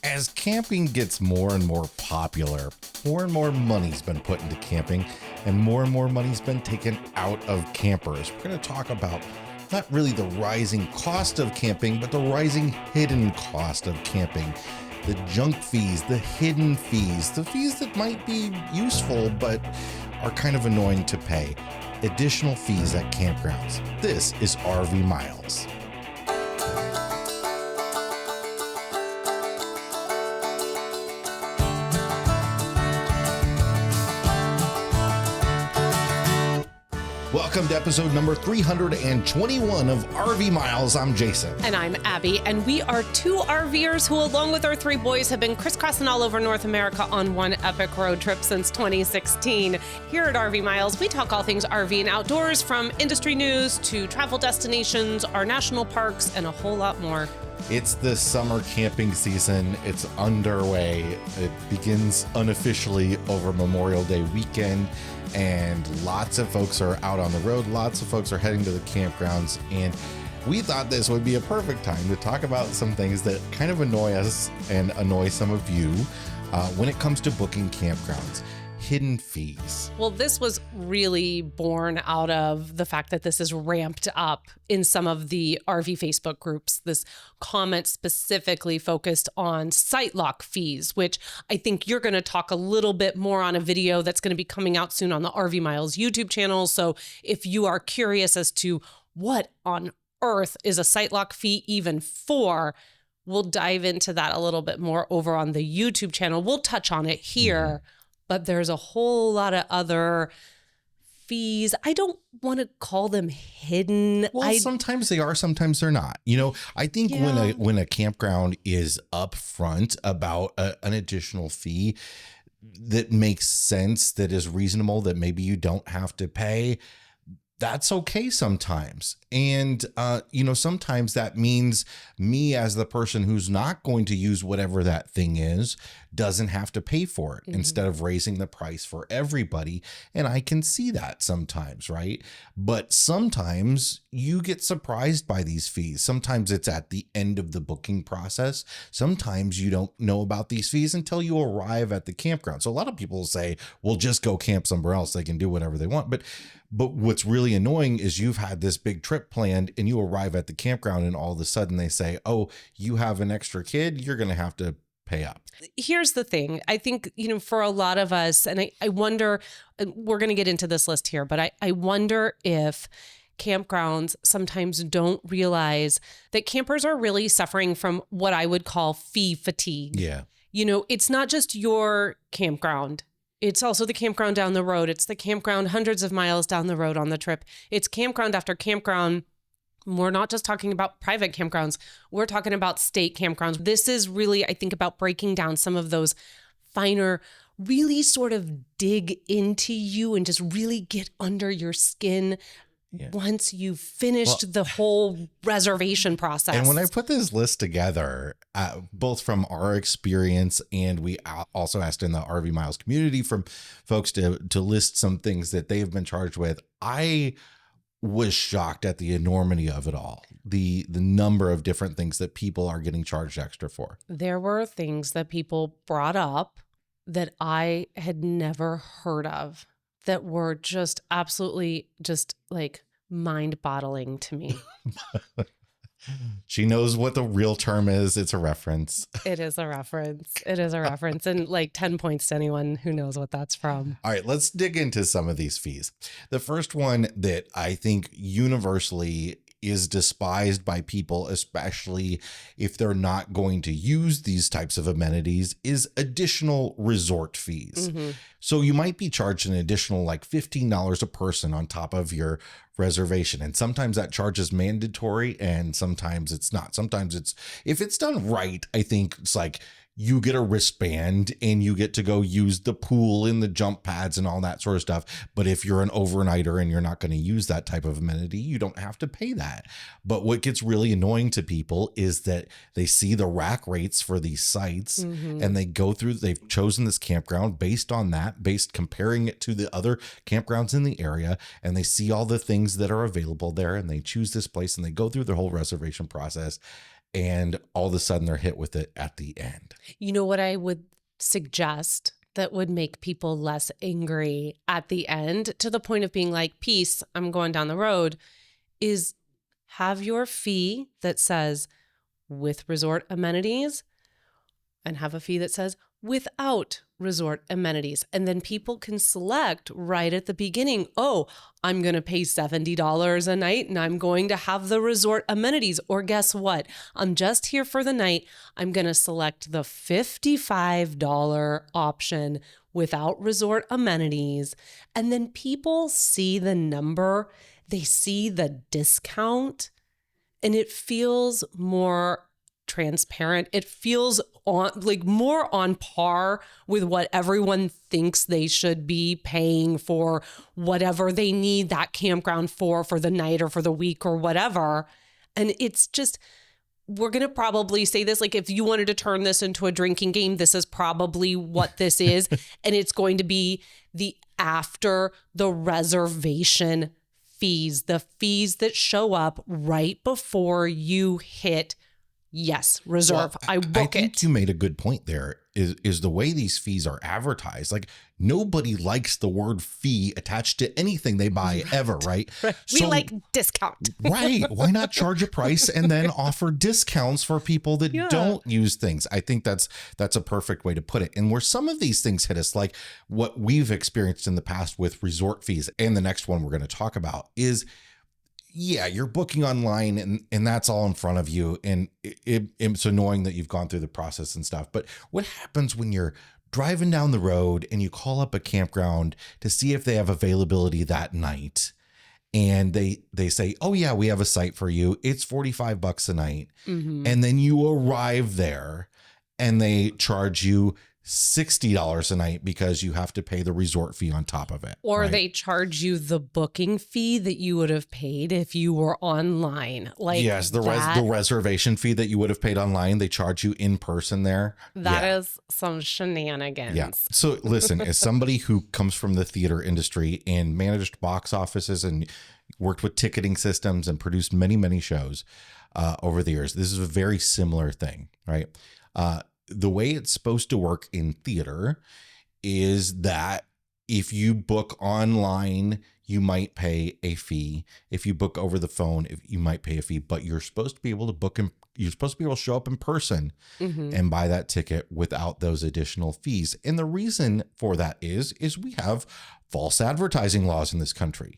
As camping gets more and more popular, more and more money's been put into camping, and more money's been taken out of campers. We're going to talk about not really the rising cost of camping, but the rising hidden cost of camping. The junk fees, the hidden fees, the fees that might be useful but are kind of annoying to pay. Additional fees at campgrounds. This is RV Miles. Welcome to episode number 321 of RV Miles. I'm Jason. And I'm Abby, and we are two RVers who, along with our three boys, have been crisscrossing all over North America on one epic road trip since 2016. Here at RV Miles, we talk all things RV and outdoors, from industry news to travel destinations, our national parks, and a whole lot more. It's the summer camping season. It's underway. It begins unofficially over Memorial Day weekend, and lots of folks are out on the road. Lots of folks are heading to the campgrounds, and we thought this would be a perfect time to talk about some things that kind of annoy us and annoy some of you when it comes to booking campgrounds. Hidden fees. Well, this was really born out of the fact that this is ramped up in some of the RV Facebook groups. This comment specifically focused on site lock fees, which I think you're going to talk a little bit more on a video that's going to be coming out soon on the RV Miles YouTube channel. So if you are curious as to what on earth is a site lock fee even for, we'll dive into that a little bit more over on the YouTube channel. We'll touch on it here. But there's a whole lot of other fees. I don't want to call them hidden. Well, sometimes they are, sometimes they're not. You know, I think when a campground is upfront about an additional fee that makes sense, that is reasonable, that maybe you don't have to pay, that's okay sometimes. And, sometimes that means me as the person who's not going to use whatever that thing is doesn't have to pay for it instead of raising the price for everybody. And I can see that sometimes, right? But sometimes you get surprised by these fees. Sometimes it's at the end of the booking process. Sometimes you don't know about these fees until you arrive at the campground. So a lot of people say, well, just go camp somewhere else. They can do whatever they want. But what's really annoying is you've had this big trip planned and you arrive at the campground and all of a sudden they say, oh, you have an extra kid, you're going to have to pay up. Here's the thing. I think, for a lot of us, and I wonder, we're going to get into this list here, but I wonder if campgrounds sometimes don't realize that campers are really suffering from what I would call fee fatigue. Yeah. It's not just your campground. It's also the campground down the road. It's the campground hundreds of miles down the road on the trip. It's campground after campground. We're not just talking about private campgrounds. We're talking about state campgrounds. This is really, I think, about breaking down some of those finer, really sort of dig into you and just really get under your skin once you've finished the whole reservation process. And when I put this list together, both from our experience, and we also asked in the RV Miles community from folks to list some things that they've been charged with, I was shocked at the enormity of it all. The number of different things that people are getting charged extra for. There were things that people brought up that I had never heard of that were just absolutely just like mind-boggling to me. She knows what the real term is. It's a reference. It is a reference. It is a reference. And like 10 points to anyone who knows what that's from. All right, let's dig into some of these fees. The first one that I think universally is despised by people, especially if they're not going to use these types of amenities, is additional resort fees. So you might be charged an additional like $15 a person on top of your reservation. And sometimes that charge is mandatory and sometimes it's not. Sometimes it's, if it's done right, I think it's like you get a wristband and you get to go use the pool and the jump pads and all that sort of stuff. But if you're an overnighter and you're not going to use that type of amenity, you don't have to pay that. But what gets really annoying to people is that they see the rack rates for these sites and they go through, they've chosen this campground based on that, based comparing it to the other campgrounds in the area, and they see all the things that are available there and they choose this place and they go through the whole reservation process. and all of a sudden they're hit with it at the end. You know what I would suggest that would make people less angry at the end, to the point of being like, peace, I'm going down the road, is have your fee that says with resort amenities and have a fee that says without resort amenities. And then people can select right at the beginning, oh, I'm going to pay $70 a night and I'm going to have the resort amenities. Or guess what? I'm just here for the night. I'm going to select the $55 option without resort amenities. And then people see the number, they see the discount, and it feels more transparent. It feels more on par with what everyone thinks they should be paying for whatever they need that campground for the night or for the week or whatever. And it's just, we're going to probably say this, like if you wanted to turn this into a drinking game, this is probably what this is. And it's going to be the after the reservation fees, the fees that show up right before you hit yes, reserve. Well, I think it. you made a good point there is the way these fees are advertised. Like nobody likes the word fee attached to anything they buy ever, right? Right. We like discount. Right. Why not charge a price and then offer discounts for people that don't use things? I think that's a perfect way to put it. And where some of these things hit us, like what we've experienced in the past with resort fees, and the next one we're going to talk about is, yeah, you're booking online and that's all in front of you. And it's annoying that you've gone through the process and stuff. But what happens when you're driving down the road and you call up a campground to see if they have availability that night? And they say, oh, yeah, we have a site for you. It's $45 a night. Mm-hmm. And then you arrive there and they charge you $60 a night because you have to pay the resort fee on top of it. Or right? They charge you the booking fee that you would have paid if you were online. Like yes, the reservation fee that you would have paid online, they charge you in person there. That is some shenanigans. Yeah. So listen, as somebody who comes from the theater industry and managed box offices and worked with ticketing systems and produced many, many shows over the years, this is a very similar thing, right? The way it's supposed to work in theater is that if you book online, you might pay a fee. If you book over the phone, you might pay a fee, but you're supposed to be able to book and you're supposed to be able to show up in person and buy that ticket without those additional fees. And the reason for that is we have false advertising laws in this country.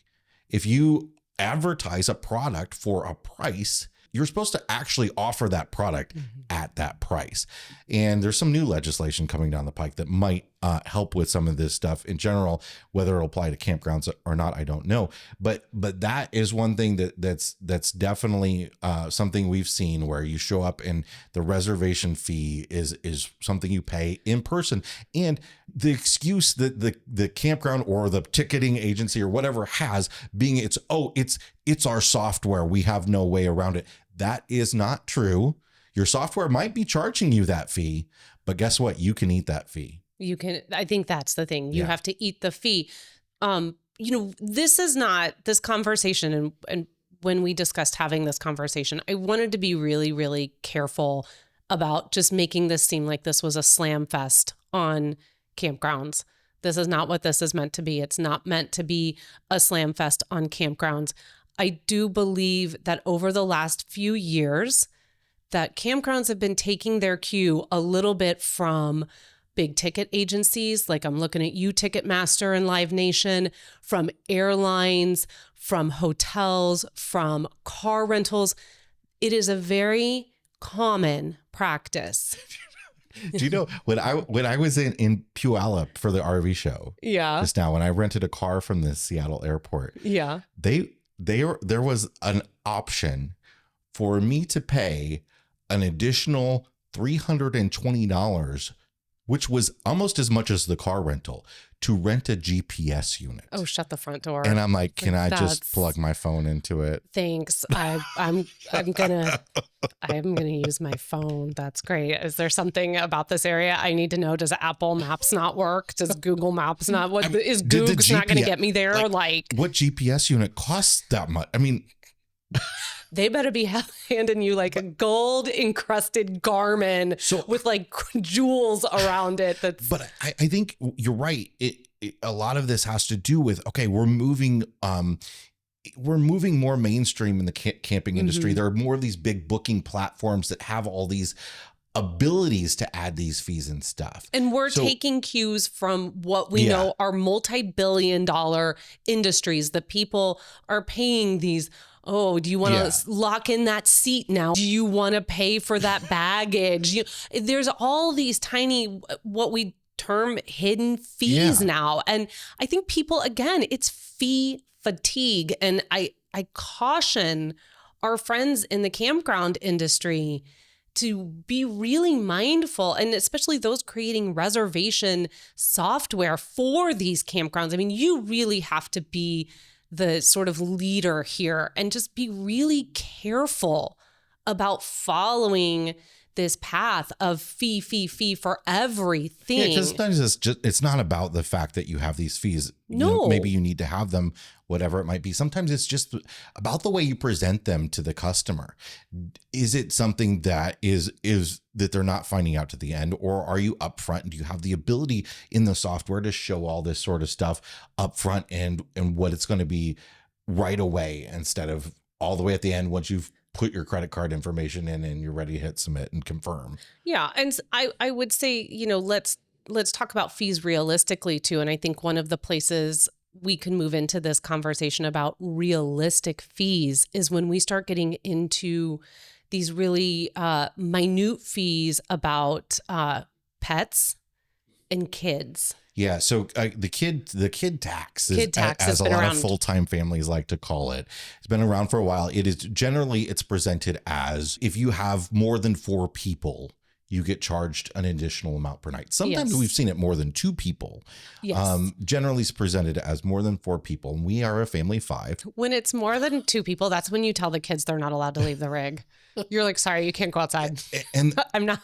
If you advertise a product for a price, you're supposed to actually offer that product at that price. And there's some new legislation coming down the pike that might help with some of this stuff in general. Whether it'll apply to campgrounds or not, I don't know. But that is one thing that's definitely something we've seen, where you show up and the reservation fee is something you pay in person. And the excuse that the campground or the ticketing agency or whatever has being it's our software, we have no way around it. That is not true. Your software might be charging you that fee, but guess what? You can eat that fee. You can. I think that's the thing. You have to eat the fee. This is not this conversation. And when we discussed having this conversation, I wanted to be really, really careful about just making this seem like this was a slam fest on campgrounds. This is not what this is meant to be. It's not meant to be a slam fest on campgrounds. I do believe that over the last few years that campgrounds have been taking their cue a little bit from big ticket agencies. Like I'm looking at you, Ticketmaster and Live Nation, from airlines, from hotels, from car rentals. It is a very common practice. Do you know when I was in Puyallup for the RV show? Yeah. Just now, when I rented a car from the Seattle airport. Yeah. There was an option for me to pay an additional $320, which was almost as much as the car rental, to rent a GPS unit. Oh, shut the front door. And I'm like, can I just plug my phone into it? Thanks. I'm gonna use my phone. That's great. Is there something about this area I need to know? Does Apple Maps not work? Does Google Maps not? Is Google's not going to get me there? Like, what GPS unit costs that much? I mean, They better be handing you like a gold encrusted Garmin with like jewels around it. But I think you're right. A lot of this has to do with, okay, we're moving more mainstream in the camping industry. Mm-hmm. There are more of these big booking platforms that have all these abilities to add these fees and stuff. And we're taking cues from what we know are multi-billion-dollar industries. The people are paying these. Oh, do you want to lock in that seat now? Do you want to pay for that baggage? There's all these tiny, what we term hidden fees now. And I think people, again, it's fee fatigue. And I caution our friends in the campground industry to be really mindful, and especially those creating reservation software for these campgrounds. I mean, you really have to be the sort of leader here and just be really careful about following this path of fee for everything. Yeah, because sometimes it's not about the fact that you have these fees. No. Maybe you need to have them, whatever it might be. Sometimes it's just about the way you present them to the customer. Is it something that is that they're not finding out to the end, or are you upfront? Do you have the ability in the software to show all this sort of stuff upfront and what it's going to be right away instead of all the way at the end once you've put your credit card information in and you're ready to hit submit and confirm? Yeah. And I would say, let's talk about fees realistically too. And I think one of the places we can move into this conversation about realistic fees is when we start getting into these really minute fees about pets and kids. Yeah, so the kid tax, has a been lot around. of full-time families like to call it. It's been around for a while. It's presented as if you have more than 4 people, you get charged an additional amount per night. Sometimes we've seen it more than 2 people. Yes. Generally it's presented as more than 4 people. And we are a family of 5. When it's more than 2 people, that's when you tell the kids they're not allowed to leave the rig. You're like, sorry, you can't go outside. And I'm not.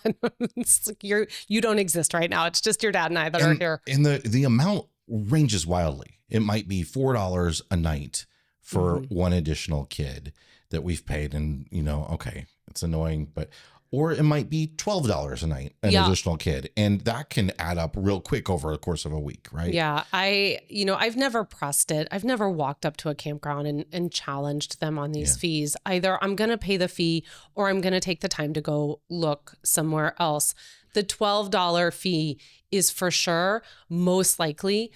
It's like you don't exist right now. It's just your dad and I that are here. And the amount ranges wildly. It might be $4 a night for one additional kid that we've paid. And, okay, it's annoying, or it might be $12 a night, an additional kid. And that can add up real quick over the course of a week, right? Yeah. I've never pressed it. I've never walked up to a campground and challenged them on these fees. Either I'm going to pay the fee or I'm going to take the time to go look somewhere else. The $12 fee is for sure, most likely,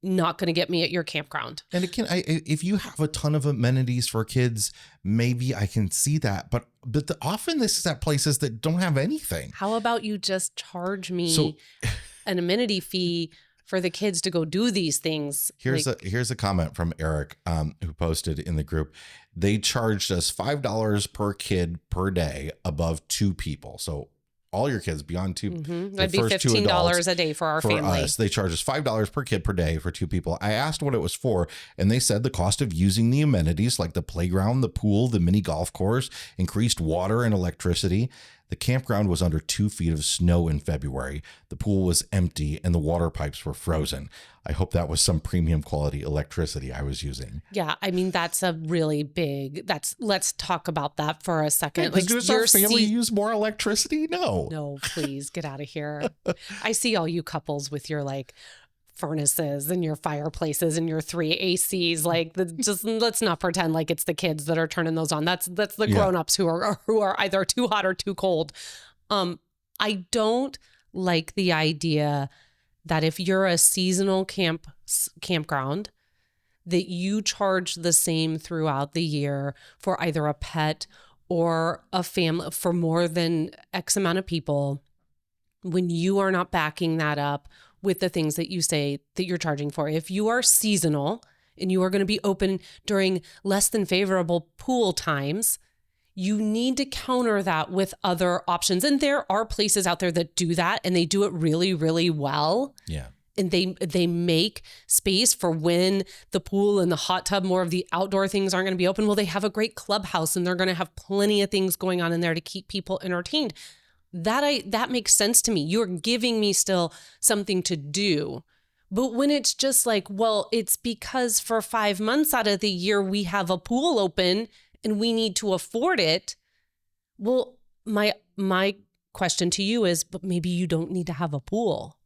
not going to get me at your campground. And if you have a ton of amenities for kids, maybe I can see that. But often this is at places that don't have anything. How about you just charge me an amenity fee for the kids to go do these things? Here's a comment from Eric, who posted in the group. They charged us $5 per kid per day above 2 people. So all your kids beyond 2. That'd be $15 a day for our family. Us, they charge us $5 per kid per day for 2 people. I asked what it was for, and they said the cost of using the amenities like the playground, the pool, the mini golf course, increased water and electricity. The campground was under 2 feet of snow in February. The pool was empty and the water pipes were frozen. I hope that was some premium quality electricity I was using. Yeah, I mean, that's a really big, let's talk about that for a second. Yeah, does our family use more electricity? No. No, please get out of here. I see all you couples with your furnaces and your fireplaces and your 3 ACs. Just let's not pretend like it's the kids that are turning those on. That's the grown-ups who are either too hot or too cold. I don't like the idea that if you're a seasonal campground, that you charge the same throughout the year for either a pet or a family for more than X amount of people, when you are not backing that up with the things that you say that you're charging for. If you are seasonal and you are going to be open during less than favorable pool times, you need to counter that with other options. And there are places out there that do that, and they do it really, really well. Yeah. And they make space for when the pool and the hot tub, more of the outdoor things, aren't going to be open. Well, they have a great clubhouse and they're going to have plenty of things going on in there to keep people entertained. That makes sense to me. You're giving me still something to do. But when it's just like, well, it's because for 5 months out of the year we have a pool open and we need to afford it. Well, my question to you is, but maybe you don't need to have a pool.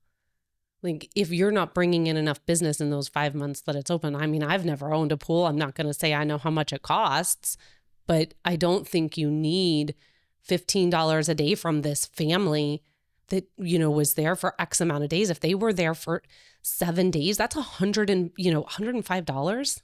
Like, if you're not bringing in enough business in those 5 months that it's open. I mean, I've never owned a pool. I'm not going to say I know how much it costs, but I don't think you need $15 a day from this family that, was there for X amount of days. If they were there for 7 days, that's $105.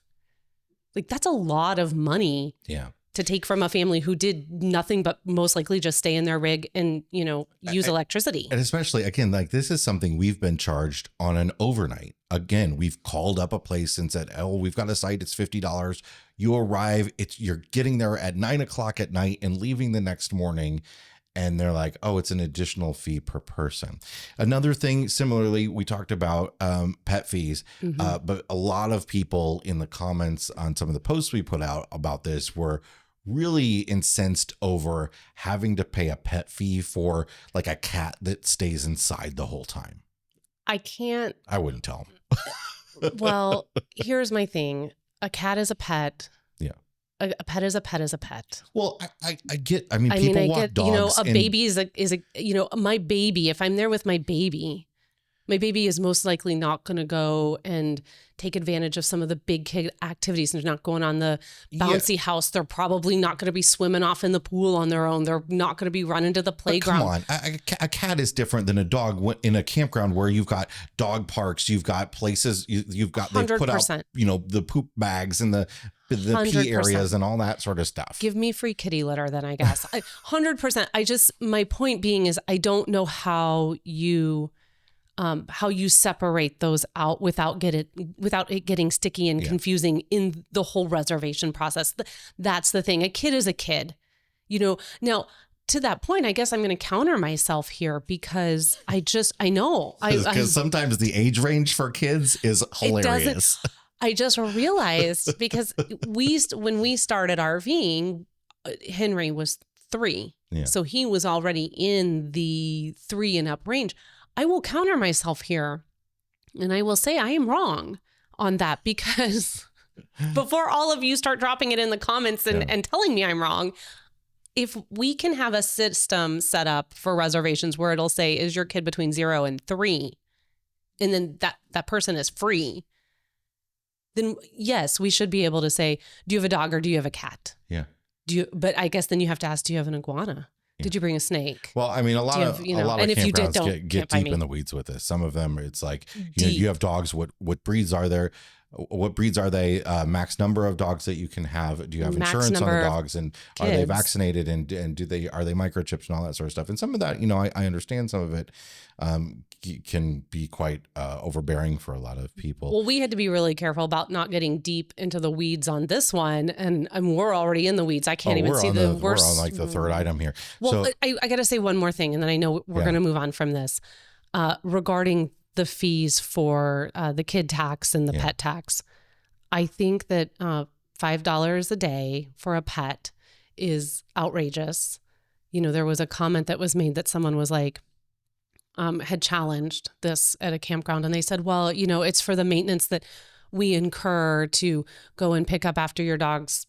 Like, that's a lot of money. Yeah. To take from a family who did nothing but most likely just stay in their rig and, use electricity. And especially, again, like, this is something we've been charged on an overnight. Again, we've called up a place and said, oh, we've got a site. It's $50. You arrive. You're getting there at 9:00 at night and leaving the next morning. And they're like, oh, it's an additional fee per person. Another thing, similarly, we talked about pet fees, but a lot of people in the comments on some of the posts we put out about this were really incensed over having to pay a pet fee for like a cat that stays inside the whole time. I wouldn't tell them. Well, here's my thing. A cat is a pet. Yeah. A pet is a pet is a pet. Well, I get, people walk dogs. A baby is my baby. If I'm there with my baby is most likely not going to go and take advantage of some of the big kid activities. They're not going on the bouncy house. They're probably not going to be swimming off in the pool on their own. They're not going to be running to the playground. But come on, a cat is different than a dog in a campground where you've got dog parks, you've got places, you've got, they've put out, the poop bags and the pee areas and all that sort of stuff. Give me free kitty litter then, I guess. 100%. My point being is I don't know how you separate those out without it getting sticky and confusing in the whole reservation process. That's the thing. A kid is a kid, Now, to that point, I guess I'm going to counter myself here because I know. Because sometimes the age range for kids is hilarious. I just realized because when we started RVing, Henry was 3. Yeah. So he was already in the 3 and up range. I will counter myself here and I will say I am wrong on that because before all of you start dropping it in the comments and telling me I'm wrong, if we can have a system set up for reservations where it'll say, is your kid between 0 and 3? And then that person is free. Then yes, we should be able to say, do you have a dog or do you have a cat? Yeah. But I guess then you have to ask, do you have an iguana? Did you bring a snake? Well, a lot of campgrounds get deep in the weeds with this. Some of them, it's like, you have dogs. What breeds are there? What breeds are they? Max number of dogs that you can have. Do you have insurance on the dogs? And are they vaccinated? And are they microchipped and all that sort of stuff? And some of that, I understand some of it can be quite overbearing for a lot of people. Well, we had to be really careful about not getting deep into the weeds on this one. And we're already in the weeds. I can't even see the worst. We're on like the third item here. Well, so, I got to say one more thing, and then I know we're going to move on from this regarding the fees for the kid tax and the pet tax. I think that $5 a day for a pet is outrageous. There was a comment that was made that someone was like, had challenged this at a campground, and they said, well, it's for the maintenance that we incur to go and pick up after your dog's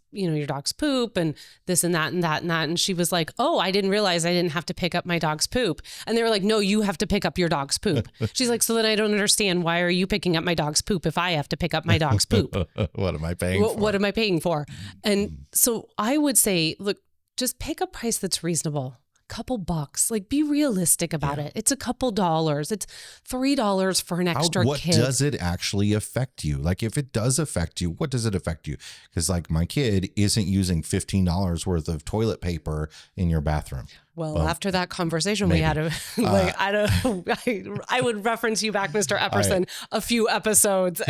poop and this and that and that and that. And she was like, oh, I didn't realize I didn't have to pick up my dog's poop. And they were like, no, you have to pick up your dog's poop. She's like, so then I don't understand. Why are you picking up my dog's poop if I have to pick up my dog's poop? What am I paying for? What am I paying for? And so I would say, look, just pick a price that's reasonable. Couple bucks, like be realistic about it. It's a couple dollars. It's $3 for an extra what kid. What does it actually affect you? Like if it does affect you, what does it affect you? Because like my kid isn't using $15 worth of toilet paper in your bathroom. Well, after that conversation we had, I would reference you back, Mr. Epperson, a few episodes.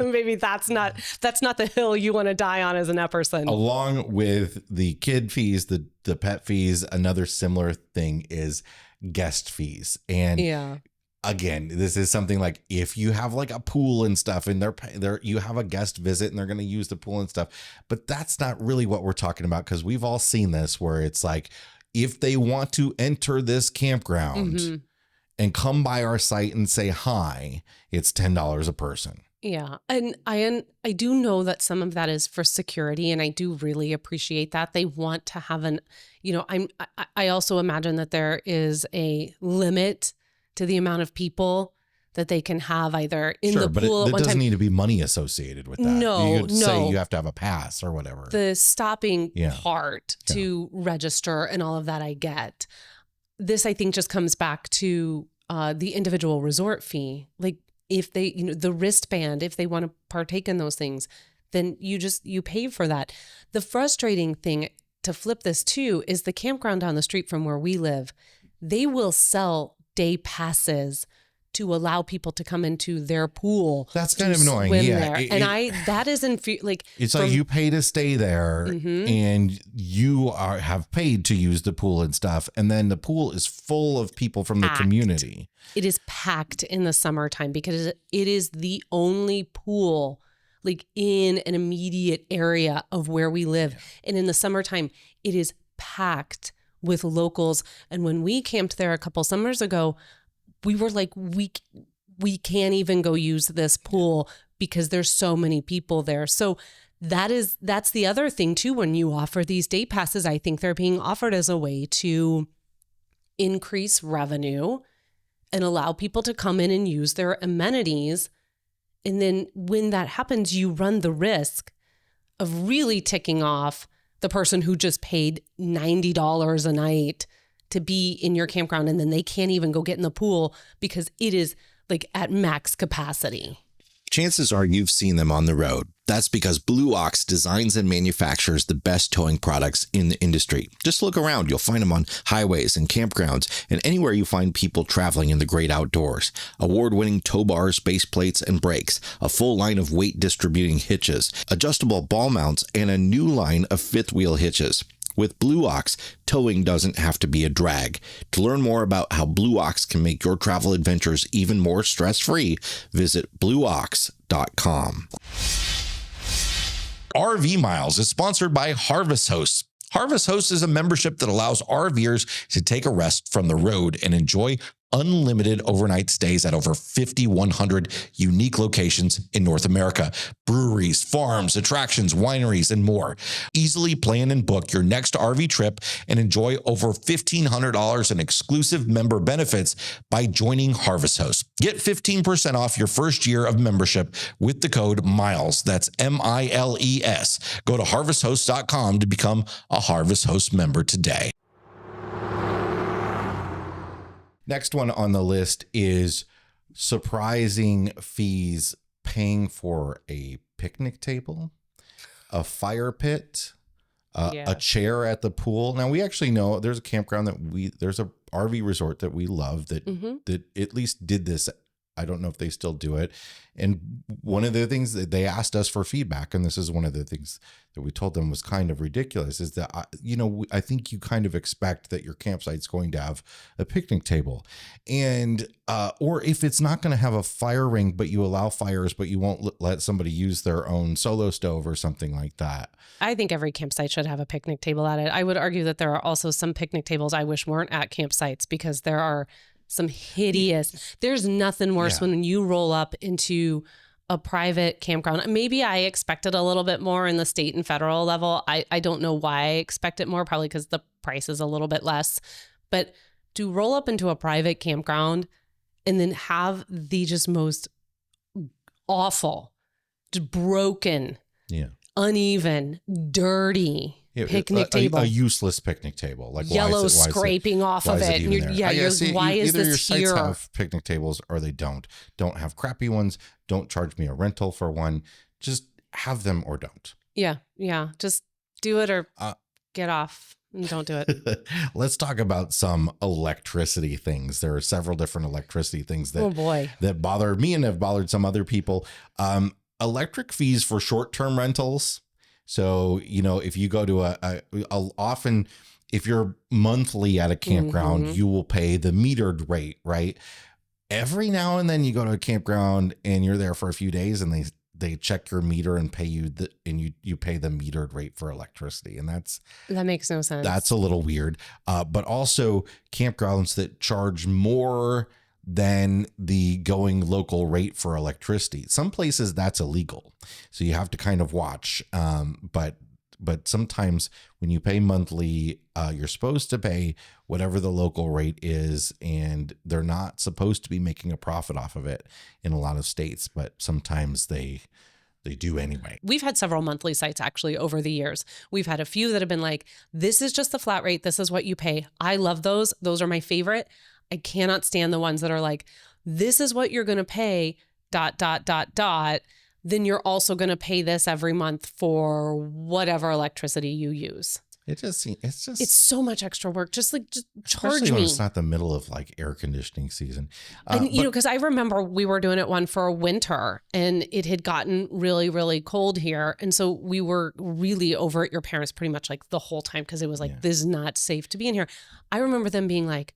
Maybe that's not the hill you want to die on as an Epperson. Along with the kid fees, the pet fees, another similar thing is guest fees. And again, this is something like if you have like a pool and stuff and you have a guest visit and they're going to use the pool and stuff, but that's not really what we're talking about because we've all seen this where it's like, if they want to enter this campground and come by our site and say hi, it's $10 a person. Yeah. And I do know that some of that is for security, and I do really appreciate that. They want to have I also imagine that there is a limit to the amount of people that they can have either in the pool but at one doesn't time. need to be money associated with that. No, You could say no. you have to have a pass or whatever. The stopping Yeah. part to register and all of that I get. This, I think, just comes back to the individual resort fee. Like if they, the wristband, if they want to partake in those things, then you pay for that. The frustrating thing to flip this too is the campground down the street from where we live. They will sell day passes to allow people to come into their pool. That's kind of annoying. Yeah. That isn't like, it's like you pay to stay there and you have paid to use the pool and stuff. And then the pool is full of people from the community. It is packed in the summertime because it is the only pool like in an immediate area of where we live. Yeah. And in the summertime, it is packed with locals. And when we camped there a couple summers ago, we were like, we can't even go use this pool because there's so many people there. So that's the other thing too. When you offer these day passes, I think they're being offered as a way to increase revenue and allow people to come in and use their amenities. And then when that happens, you run the risk of really ticking off the person who just paid $90 a night to be in your campground, and then they can't even go get in the pool because it is like at max capacity. Chances are you've seen them on the road. That's because Blue Ox designs and manufactures the best towing products in the industry. Just look around. You'll find them on highways and campgrounds and anywhere you find people traveling in the great outdoors. Award-winning tow bars, base plates, and brakes, a full line of weight distributing hitches, adjustable ball mounts, and a new line of fifth wheel hitches. With Blue Ox, towing doesn't have to be a drag. To learn more about how Blue Ox can make your travel adventures even more stress-free, visit blueox.com. RV Miles is sponsored by Harvest Hosts. Harvest Hosts is a membership that allows RVers to take a rest from the road and enjoy unlimited overnight stays at over 5,100 unique locations in North America. Breweries, farms, attractions, wineries, and more. Easily plan and book your next RV trip and enjoy over $1,500 in exclusive member benefits by joining Harvest Hosts. Get 15% off your first year of membership with the code MILES. That's MILES. Go to harvesthosts.com to become a Harvest Host member today. Next one on the list is surprising fees paying for a picnic table, a fire pit, a chair at the pool. Now, we actually know there's a campground there's a RV resort that we love that at least did this. I don't know if they still do it. And one of the things that they asked us for feedback, and this is one of the things that we told them was kind of ridiculous, is that, I think you kind of expect that your campsite's going to have a picnic table. And, or if it's not going to have a fire ring, but you allow fires, but you won't let somebody use their own solo stove or something like that. I think every campsite should have a picnic table at it. I would argue that there are also some picnic tables I wish weren't at campsites because there are some hideous. There's nothing worse when you roll up into a private campground. Maybe I expected a little bit more in the state and federal level. I don't know why I expect it more, probably because the price is a little bit less. But to roll up into a private campground and then have the just most awful, just broken, uneven, dirty picnic table, a useless picnic table, like yellow scraping off of it. And why is either this your here? sites have picnic tables or they don't have crappy ones. Don't charge me a rental for one. Just have them or don't. Yeah. Just do it or get off and don't do it. Let's talk about some electricity things. There are several different electricity things that bother me and have bothered some other people. Electric fees for short-term rentals. So, if you go to often if you're monthly at a campground, you will pay the metered rate, right? Every now and then you go to a campground and you're there for a few days and they check your meter and pay you you pay the metered rate for electricity. And that makes no sense. That's a little weird. But also campgrounds that charge more than the going local rate for electricity. Some places that's illegal, so you have to kind of watch. But sometimes when you pay monthly, you're supposed to pay whatever the local rate is, and they're not supposed to be making a profit off of it in a lot of states, but sometimes they do anyway. We've had several monthly sites actually over the years. We've had a few that have been like, this is just the flat rate. This is what you pay. I love those. Those are my favorite. I cannot stand the ones that are like, this is what you're going to pay, ... Then you're also going to pay this every month for whatever electricity you use. It's so much extra work. Just charge when me. It's not the middle of like air conditioning season. And because I remember we were doing it one for winter and it had gotten really, really cold here. And so we were really over at your parents pretty much like the whole time because it was like, this is not safe to be in here. I remember them being like,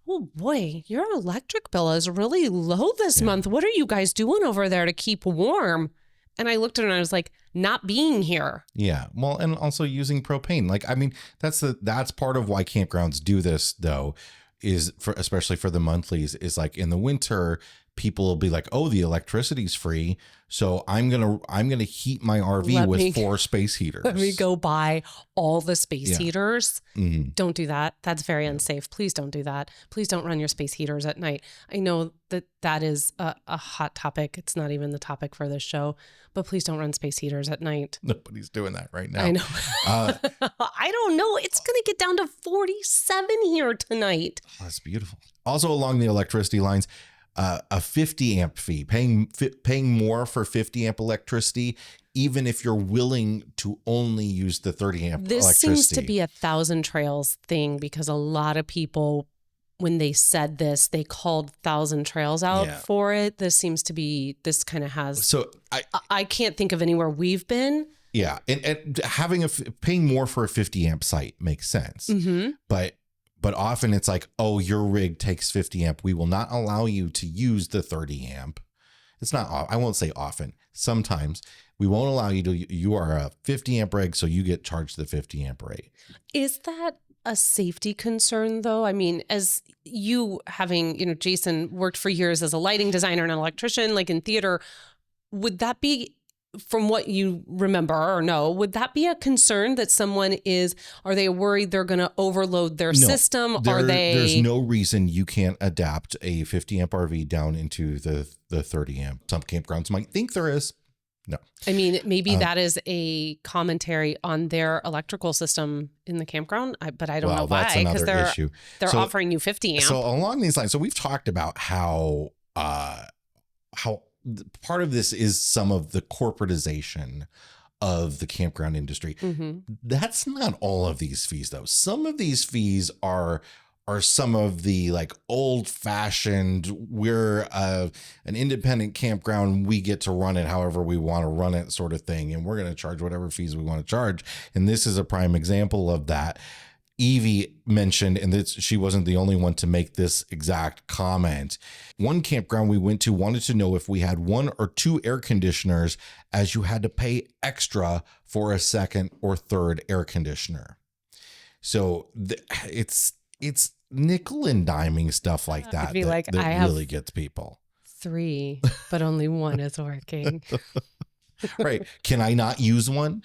oh boy, your electric bill is really low this month. What are you guys doing over there to keep warm? And I looked at her and I was like, not being here. Yeah. Well, and also using propane. Like, I mean, that's part of why campgrounds do this though, is especially for the monthlies, is like in the winter, people will be like, oh, the electricity's free, so I'm gonna heat my RV with 4 space heaters. Let me go buy all the space heaters. Mm-hmm. Don't do that. That's very unsafe. Please don't do that. Please don't run your space heaters at night. I know that is a hot topic. It's not even the topic for this show, but please don't run space heaters at night. Nobody's doing that right now. I know. I don't know. It's gonna get down to 47 here tonight. Oh, that's beautiful. Also along the electricity lines, a 50 amp fee, paying more for 50 amp electricity, even if you're willing to only use the 30 amp this electricity. Seems to be a Thousand Trails thing because a lot of people, when they said this, they called Thousand Trails out for it. This kind of has. So I can't think of anywhere we've been. Yeah, and having paying more for a 50 amp site makes sense, But often it's like, oh, your rig takes 50 amp. We will not allow you to use the 30 amp. It's not, I won't say often. Sometimes we won't allow you to, you are a 50 amp rig, so you get charged the 50 amp rate. Is that a safety concern though? I mean, as you having, Jason worked for years as a lighting designer and an electrician, like in theater, would that be, from what you remember or know, would that be a concern that are they worried they're going to overload their system? There's no reason you can't adapt a 50 amp RV down into the 30 amp. Some campgrounds might think there is. No. I mean, maybe that is a commentary on their electrical system in the campground, but I don't know why. That's another issue. They're offering you 50 amp. So along these lines, so we've talked about how part of this is some of the corporatization of the campground industry. Mm-hmm. That's not all of these fees though. Some of these fees are some of the like old fashioned, we're an independent campground, we get to run it however we want to run it sort of thing. And we're going to charge whatever fees we want to charge. And this is a prime example of that. Evie mentioned, and she wasn't the only one to make this exact comment. One campground we went to wanted to know if we had 1 or 2 air conditioners, as you had to pay extra for a second or third air conditioner. So it's nickel and diming stuff like that that really gets people. 3, but only 1 is working. Right. Can I not use one?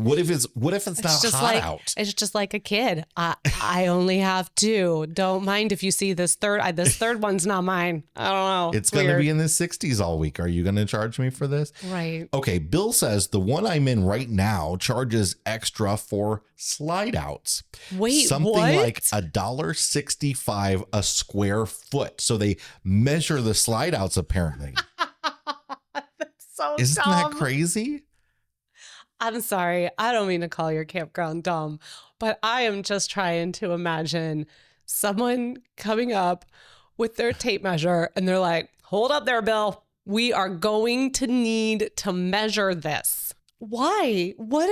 What if it's not hot out? It's just like a kid. I only have 2. Don't mind if you see this third one's not mine. I don't know. It's going to be in the 60s all week. Are you going to charge me for this? Right. Okay. Bill says the one I'm in right now charges extra for slide outs. Wait, something what? Like $1.65 a square foot. So they measure the slide outs apparently. That's so Isn't dumb. that crazy? I'm sorry. I don't mean to call your campground dumb, but I am just trying to imagine someone coming up with their tape measure and they're like, hold up there, Bill. We are going to need to measure this. Why? What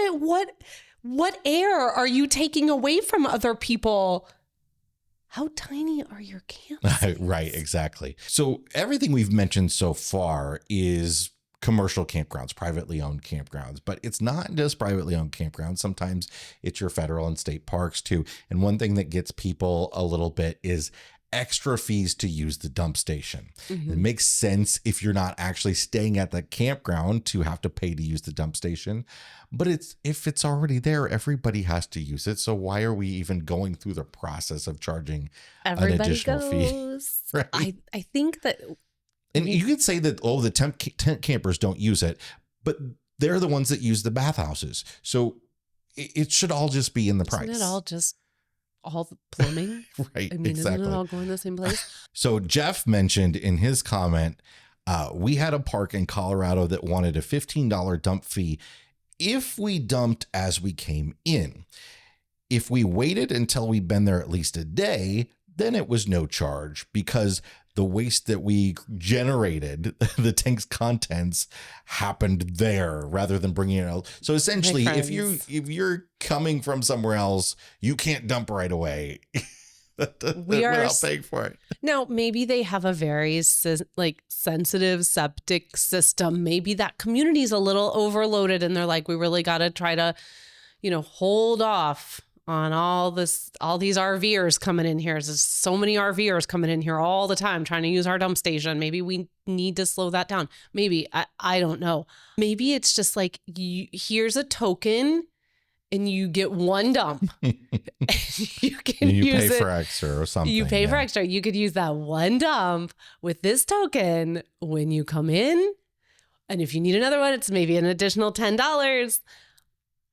air are you taking away from other people? How tiny are your campsites? Right, exactly. So everything we've mentioned so far is commercial campgrounds, privately owned campgrounds, but it's not just privately owned campgrounds. Sometimes it's your federal and state parks too. And one thing that gets people a little bit is extra fees to use the dump station. Mm-hmm. It makes sense if you're not actually staying at the campground to have to pay to use the dump station. But if it's already there, everybody has to use it. So why are we even going through the process of charging an additional fee? Right? I think that... And you could say that, the tent campers don't use it, but they're the ones that use the bathhouses. So it should all just be in the price. Isn't it all just all plumbing? Right, I mean, exactly. isn't it all going the same place? So Jeff mentioned in his comment, we had a park in Colorado that wanted a $15 dump fee if we dumped as we came in. If we waited until we'd been there at least a day, then it was no charge because the waste that we generated, the tank's contents, happened there rather than bringing it out. So essentially, if you're coming from somewhere else, you can't dump right away without paying for it. Now, maybe they have a very sensitive septic system. Maybe that community's a little overloaded, and they're like, we really got to try to, hold off on all these RVers coming in here. There's so many RVers coming in here all the time trying to use our dump station. Maybe we need to slow that down. Maybe, I don't know. Maybe it's just like, here's a token and you get one dump. You can use pay for extra or something. You pay for extra. You could use that one dump with this token when you come in. And if you need another one, it's maybe an additional $10.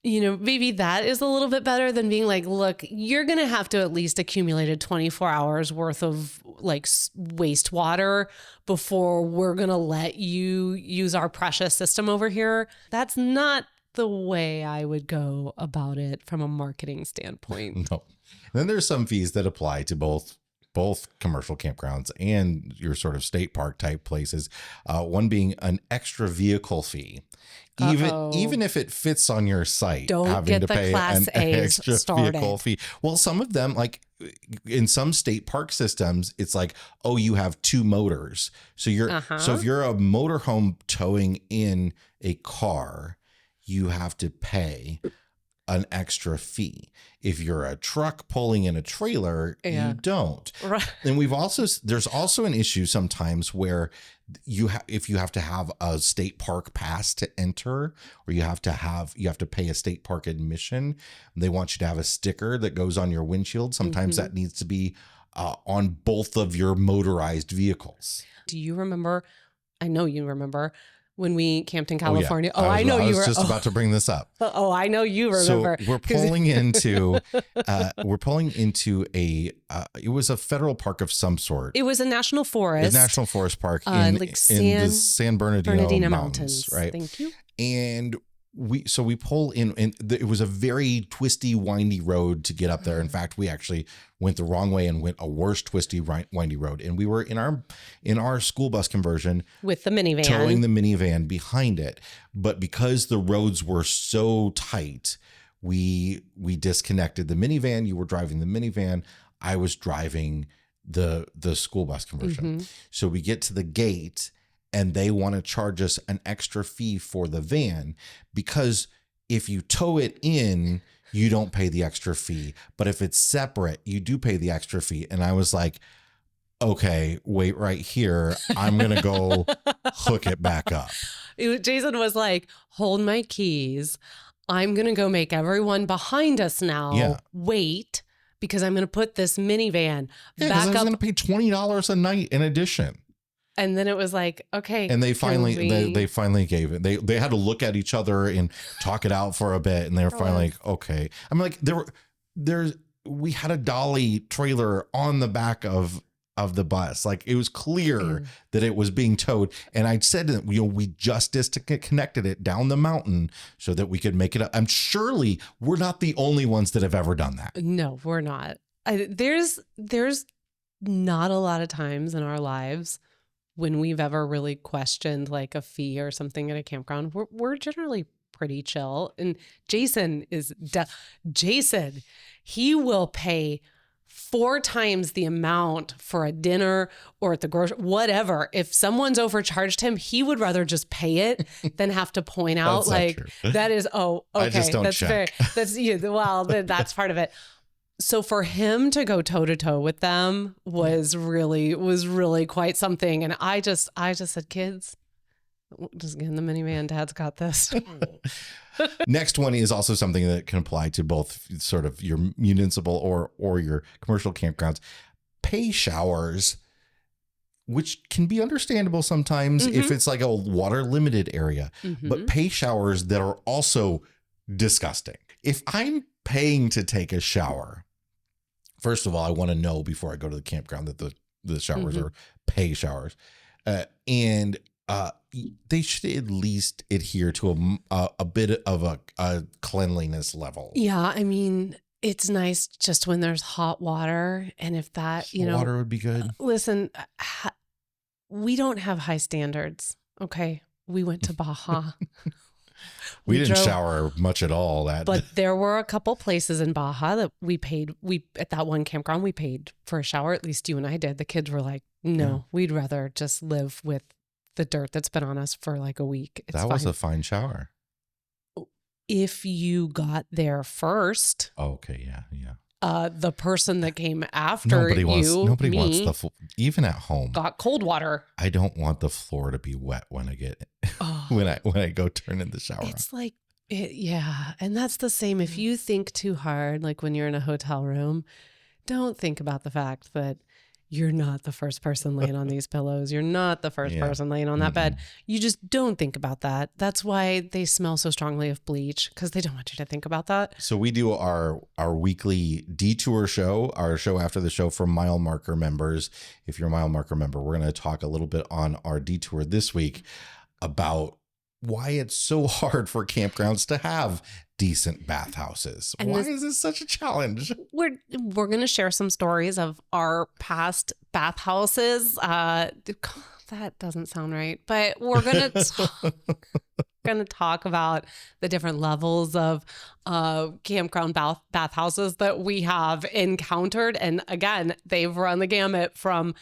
Maybe that is a little bit better than being like, look, you're going to have to at least accumulate 24 hours worth of wastewater before we're going to let you use our precious system over here. That's not the way I would go about it from a marketing standpoint. No. Then there's some fees that apply to both commercial campgrounds and your sort of state park type places. One being an extra vehicle fee. Even if it fits on your site, don't having get to the pay Class an A's extra started. vehicle fee. Well, some of them, like in some state park systems, it's like, you have two motors. So so if you're a motorhome towing in a car, you have to pay an extra fee. If you're a truck pulling in a trailer, you don't. Right. And there's also an issue sometimes where if you have to have a state park pass to enter, or you have to pay a state park admission. They want you to have a sticker that goes on your windshield. Sometimes that needs to be on both of your motorized vehicles. Do you remember? I know you remember when we camped in California. I was just about to bring this up. I know you remember. So we're pulling into it was a federal park of some sort. It was a national forest. A national forest park in the San Bernardino Mountains, right? Thank you. And we pull in, and it was a very twisty, windy road to get up there. In fact, we actually went the wrong way and went a worse twisty, windy road. And we were in our school bus conversion with the minivan, towing the minivan behind it. But because the roads were so tight, we disconnected the minivan. You were driving the minivan. I was driving the school bus conversion. So we get to the gate, and they want to charge us an extra fee for the van, because if you tow it in, you don't pay the extra fee. But if it's separate, you do pay the extra fee. And I was like, okay, wait right here. I'm going to go hook it back up. Jason was like, hold my keys. I'm going to go make everyone behind us now wait, because I'm going to put this minivan back up. I was going to pay $20 a night in addition. And then it was like, okay. And they finally gave it. They had to look at each other and talk it out for a bit. And they were finally like, okay. I mean, like we had a dolly trailer on the back of the bus. Like, it was clear that it was being towed. And I said that, we just disconnected it down the mountain so that we could make it up. And surely we're not the only ones that have ever done that. No, we're not. There's not a lot of times in our lives when we've ever really questioned like a fee or something at a campground. We're generally pretty chill. And Jason he will pay 4 times the amount for a dinner or at the grocery, whatever. If someone's overcharged him, he would rather just pay it than have to point out like, that is, okay, I just don't that's check. that's part of it. So for him to go toe to toe with them was really quite something. And I just said, kids, just get in the minivan. Dad's got this. Next one is also something that can apply to both sort of your municipal or your commercial campgrounds. Pay showers, which can be understandable sometimes if it's like a water limited area, but pay showers that are also disgusting. If I'm paying to take a shower, first of all, I want to know before I go to the campground that the showers are pay showers, and they should at least adhere to a bit of a cleanliness level. Yeah, I mean, it's nice just when there's hot water, and if that, water would be good. Listen, we don't have high standards. Okay, we went to Baja. We didn't shower much at all. But there were a couple places in Baja that we at that one campground, we paid for a shower. At least you and I did. The kids were like, no, we'd rather just live with the dirt that's been on us for like a week. It's that was a fine shower. If you got there first. Okay, yeah. The person that came after nobody wants the even at home got cold water. I don't want the floor to be wet when I get when I go turn in the shower. It's like and that's the same if you think too hard, like when you're in a hotel room. Don't think about the fact that you're not the first person laying on these pillows. You're not the first person laying on that bed. You just don't think about that. That's why they smell so strongly of bleach, because they don't want you to think about that. So we do our weekly detour show, our show after the show for mile marker members. If you're a mile marker member, we're going to talk a little bit on our detour this week about why it's so hard for campgrounds to have decent bathhouses. Why is this such a challenge? We're going to share some stories of our past bathhouses. That doesn't sound right, but we're going to talk about the different levels of campground bathhouses that we have encountered. And again, they've run the gamut from,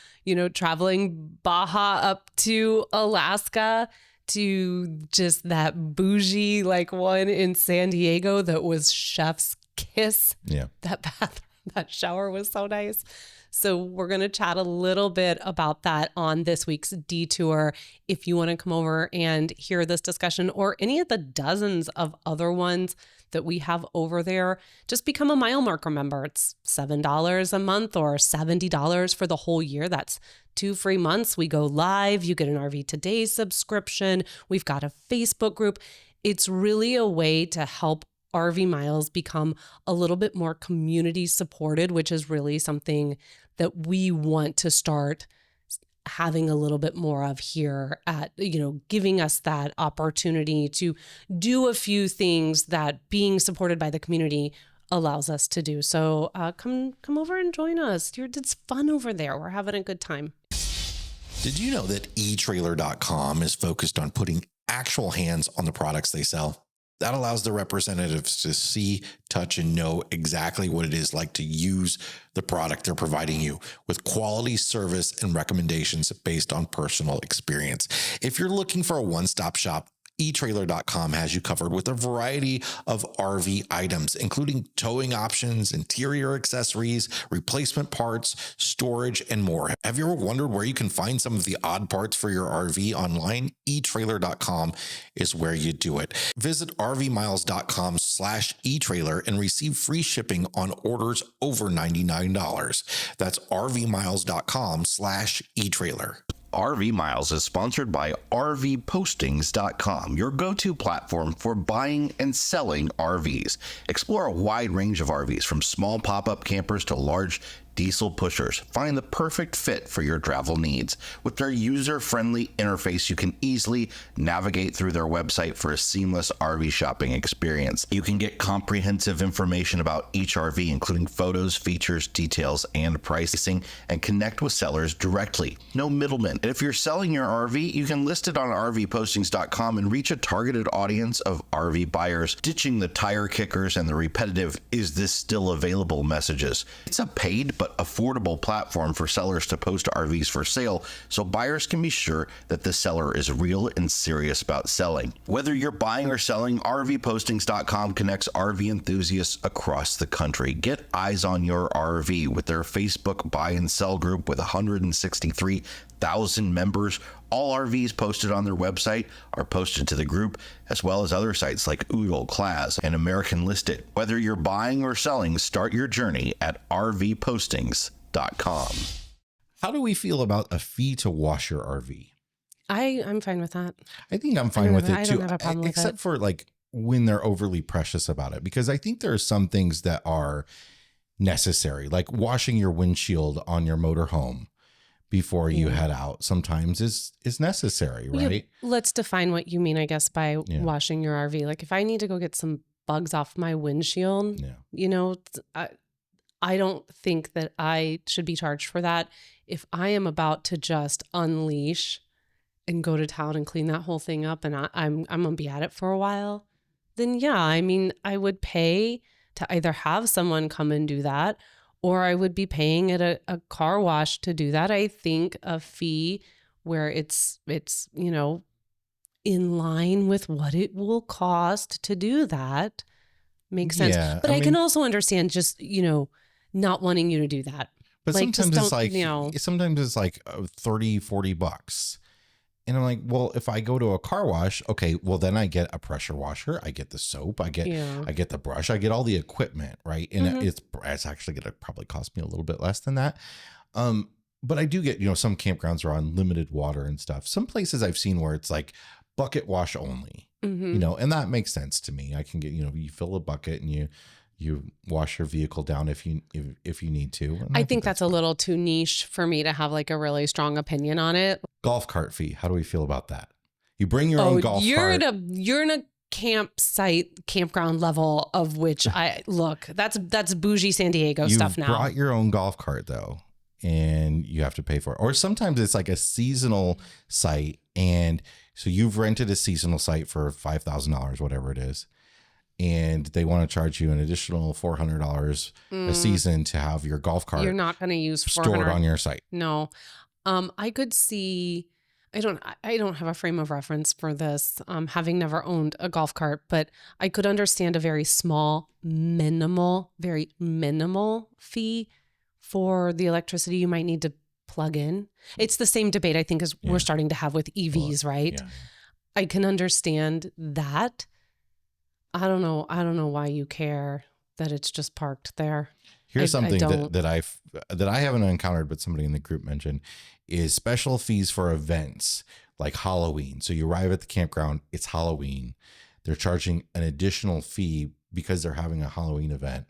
traveling Baja up to Alaska to just that bougie like one in San Diego that was chef's kiss. Yeah. That shower was so nice. So we're going to chat a little bit about that on this week's detour. If you want to come over and hear this discussion or any of the dozens of other ones that we have over there, just become a mile marker member. It's $7 a month or $70 for the whole year. That's 2 free months. We go live. You get an RV Today subscription. We've got a Facebook group. It's really a way to help RV Miles become a little bit more community supported, which is really something that we want to start having a little bit more of here at, giving us that opportunity to do a few things that being supported by the community allows us to do. So come over and join us. It's fun over there. We're having a good time. Did you know that eTrailer.com is focused on putting actual hands on the products they sell? That allows the representatives to see, touch, and know exactly what it is like to use the product they're providing you with quality service and recommendations based on personal experience. If you're looking for a one-stop shop, eTrailer.com has you covered with a variety of RV items, including towing options, interior accessories, replacement parts, storage, and more. Have you ever wondered where you can find some of the odd parts for your RV online? eTrailer.com is where you do it. Visit rvmiles.com/eTrailer and receive free shipping on orders over $99. That's rvmiles.com/eTrailer. RV Miles is sponsored by RVPostings.com, your go-to platform for buying and selling RVs. Explore a wide range of RVs, from small pop-up campers to large diesel pushers. Find the perfect fit for your travel needs. With their user-friendly interface, you can easily navigate through their website for a seamless RV shopping experience. You can get comprehensive information about each RV, including photos, features, details, and pricing, and connect with sellers directly. No middlemen. And if you're selling your RV, you can list it on RVPostings.com and reach a targeted audience of RV buyers, ditching the tire kickers and the repetitive "is this still available" messages. It's a paid but affordable platform for sellers to post RVs for sale so buyers can be sure that the seller is real and serious about selling. Whether you're buying or selling, RVpostings.com connects RV enthusiasts across the country. Get eyes on your RV with their Facebook buy and sell group with 163,000 members. All RVs posted on their website are posted to the group, as well as other sites like Oodle, Class, and American Listed. Whether you're buying or selling, start your journey at RVpostings.com. How do we feel about a fee to wash your RV? I'm fine with that. I think I'm fine with it I too, don't have a problem with except it. for like when they're overly precious about it, because I think there are some things that are necessary, like washing your windshield on your motorhome before you head out sometimes is necessary, right? Let's define what you mean, I guess, by washing your RV. Like if I need to go get some bugs off my windshield, you know, I don't think that I should be charged for that. If I am about to just unleash and go to town and clean that whole thing up and I'm going to be at it for a while, then yeah, I mean, I would pay to either have someone come and do that, or I would be paying at a car wash to do that. I think a fee where it's you know, in line with what it will cost to do that makes sense. Yeah, but I can also understand just, you know, not wanting you to do that. But like, sometimes it's like, you know, sometimes it's like 30, 40 bucks. And I'm like, well, if I go to a car wash, okay, well then I get a pressure washer, I get the soap, I get the brush, I get all the equipment, right? And it's actually going to probably cost me a little bit less than that. But I do get, you know, some campgrounds are on limited water and stuff. Some places I've seen where it's like bucket wash only, you know, and that makes sense to me. I can get, you know, you fill a bucket and you wash your vehicle down if you need to. And I think that's a little too niche for me to have like a really strong opinion on it. Golf cart fee. How do we feel about that? You bring your own golf cart. You're in a campground level of which that's bougie San Diego stuff now. You brought your own golf cart though, and you have to pay for it. Or sometimes it's like a seasonal site. And so you've rented a seasonal site for $5,000, whatever it is. And they want to charge you an additional $400 a season to have your golf cart. You're not going to use stored on your site. No, I could see. I don't have a frame of reference for this, having never owned a golf cart, but I could understand a very small, very minimal fee for the electricity you might need to plug in. It's the same debate I think as we're starting to have with EVs, right? Yeah. I can understand that. I don't know why you care that it's just parked there. Here's something that I haven't encountered, but somebody in the group mentioned, is special fees for events like Halloween. So you arrive at the campground, it's Halloween. They're charging an additional fee because they're having a Halloween event,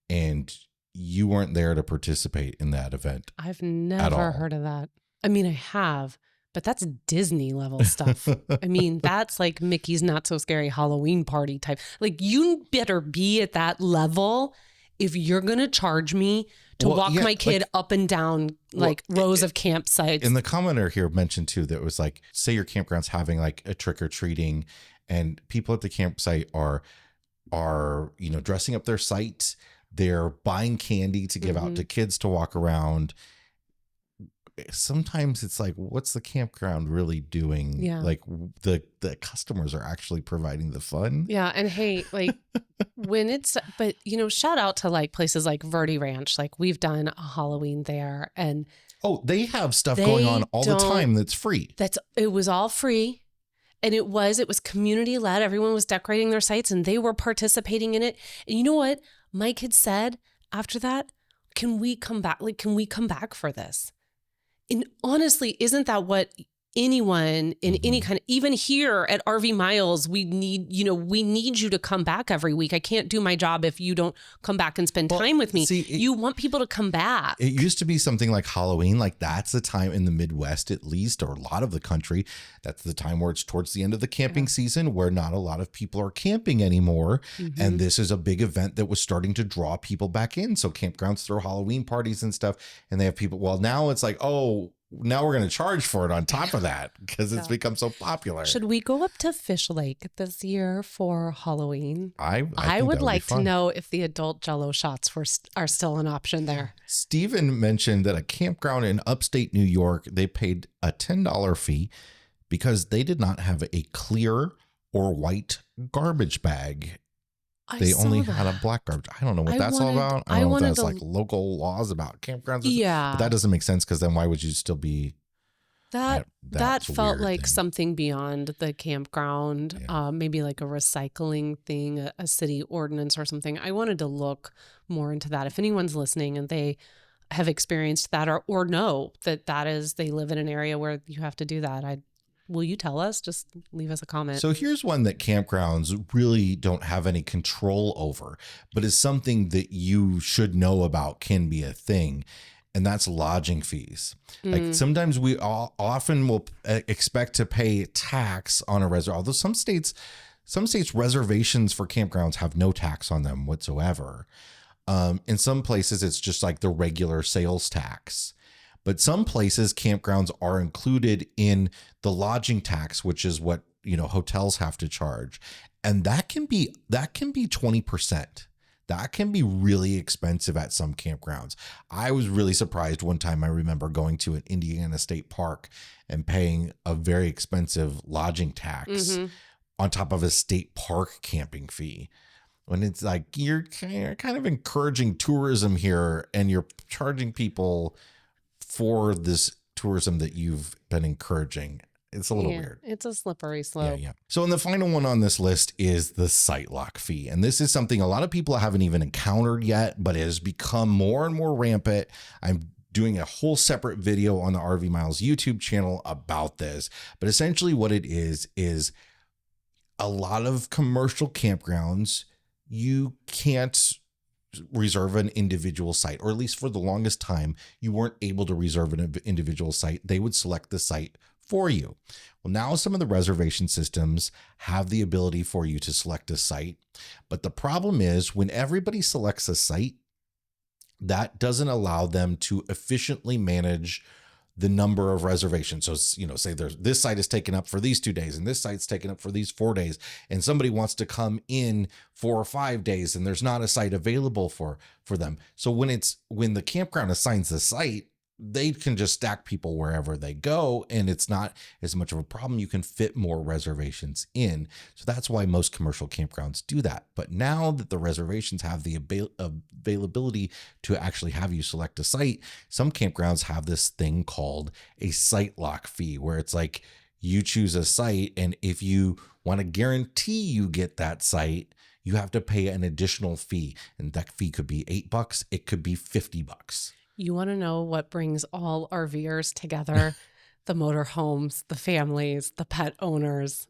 and you weren't there to participate in that event. I've never heard of that. I mean, I have. But that's Disney level stuff. I mean, that's like Mickey's Not So Scary Halloween Party type. Like, like, better be at that level if you're going to charge me to walk my kid up and down rows of campsites. And the commenter here mentioned too, that was like, say your campground's having like a trick or treating and people at the campsite are, you know, dressing up their site. They're buying candy to give out to kids to walk around. Sometimes it's like, what's the campground really doing? Yeah. Like the customers are actually providing the fun. Yeah. And hey, like but you know, shout out to like places like Verde Ranch. Like we've done a Halloween there and they have stuff going on all the time that's free. It was all free. And it was community led. Everyone was decorating their sites and they were participating in it. And you know what? Mike had said after that, can we come back? Like, can we come back for this? And honestly, isn't that what anyone in any kind of, even here at RV Miles, we need you to come back every week. I can't do my job if you don't come back and spend time with me. You want people to come back. It used to be something like Halloween, like that's the time in the Midwest, at least, or a lot of the country. That's the time where it's towards the end of the camping season where not a lot of people are camping anymore. And this is a big event that was starting to draw people back in. So campgrounds throw Halloween parties and stuff and they have people. Well, now it's like, now we're going to charge for it on top of that because it's become so popular. Should we go up to Fish Lake this year for Halloween? I I would like to know if the adult Jell-O shots are still an option there. Steven mentioned that a campground in upstate New York, they paid a $10 fee because they did not have a clear or white garbage bag. They only had a black garbage. I don't know what that's all about. I don't know if that's like local laws about campgrounds. Yeah. But that doesn't make sense because then why would you still be... That felt like thing. Something beyond the campground, maybe like a recycling thing, a city ordinance or something. I wanted to look more into that. If anyone's listening and they have experienced that or know that is, they live in an area where you have to do that, will you tell us? Just leave us a comment. So here's one that campgrounds really don't have any control over, but is something that you should know about, can be a thing. And that's lodging fees. Like sometimes we often will expect to pay tax on a reservation. Although some states reservations for campgrounds have no tax on them whatsoever. In some places, it's just like the regular sales tax. But some places, campgrounds are included in the lodging tax, which is what, hotels have to charge. And that can be 20%. That can be really expensive at some campgrounds. I was really surprised one time. I remember going to an Indiana State Park and paying a very expensive lodging tax on top of a state park camping fee. When it's like, you're kind of encouraging tourism here and you're charging people for this tourism that you've been encouraging. It's a little weird. It's a slippery slope. Yeah. So, the final one on this list is the site lock fee. And this is something a lot of people haven't even encountered yet, but it has become more and more rampant. I'm doing a whole separate video on the RV Miles YouTube channel about this. But essentially what it is a lot of commercial campgrounds, you can't reserve an individual site, or at least for the longest time, you weren't able to reserve an individual site. They would select the site for you. Well, now some of the reservation systems have the ability for you to select a site. But the problem is when everybody selects a site, that doesn't allow them to efficiently manage the number of reservations. So, say this site is taken up for these 2 days and this site's taken up for these 4 days, and somebody wants to come in 4 or 5 days and there's not a site available for them. So when the campground assigns the site, they can just stack people wherever they go, and it's not as much of a problem. You can fit more reservations in. So that's why most commercial campgrounds do that. But now that the reservations have the availability to actually have you select a site, some campgrounds have this thing called a site lock fee, where it's like you choose a site, and if you want to guarantee you get that site, you have to pay an additional fee. And that fee could be $8, it could be $50. You want to know what brings all RVers together? The motorhomes, the families, the pet owners,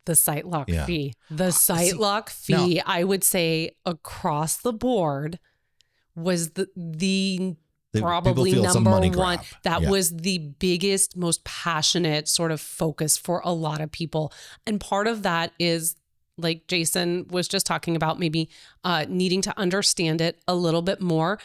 the site lock fee. The site lock fee, I would say across the board, was the probably number one. That was the biggest, most passionate sort of focus for a lot of people. And part of that is, like Jason was just talking about, maybe needing to understand it a little bit more.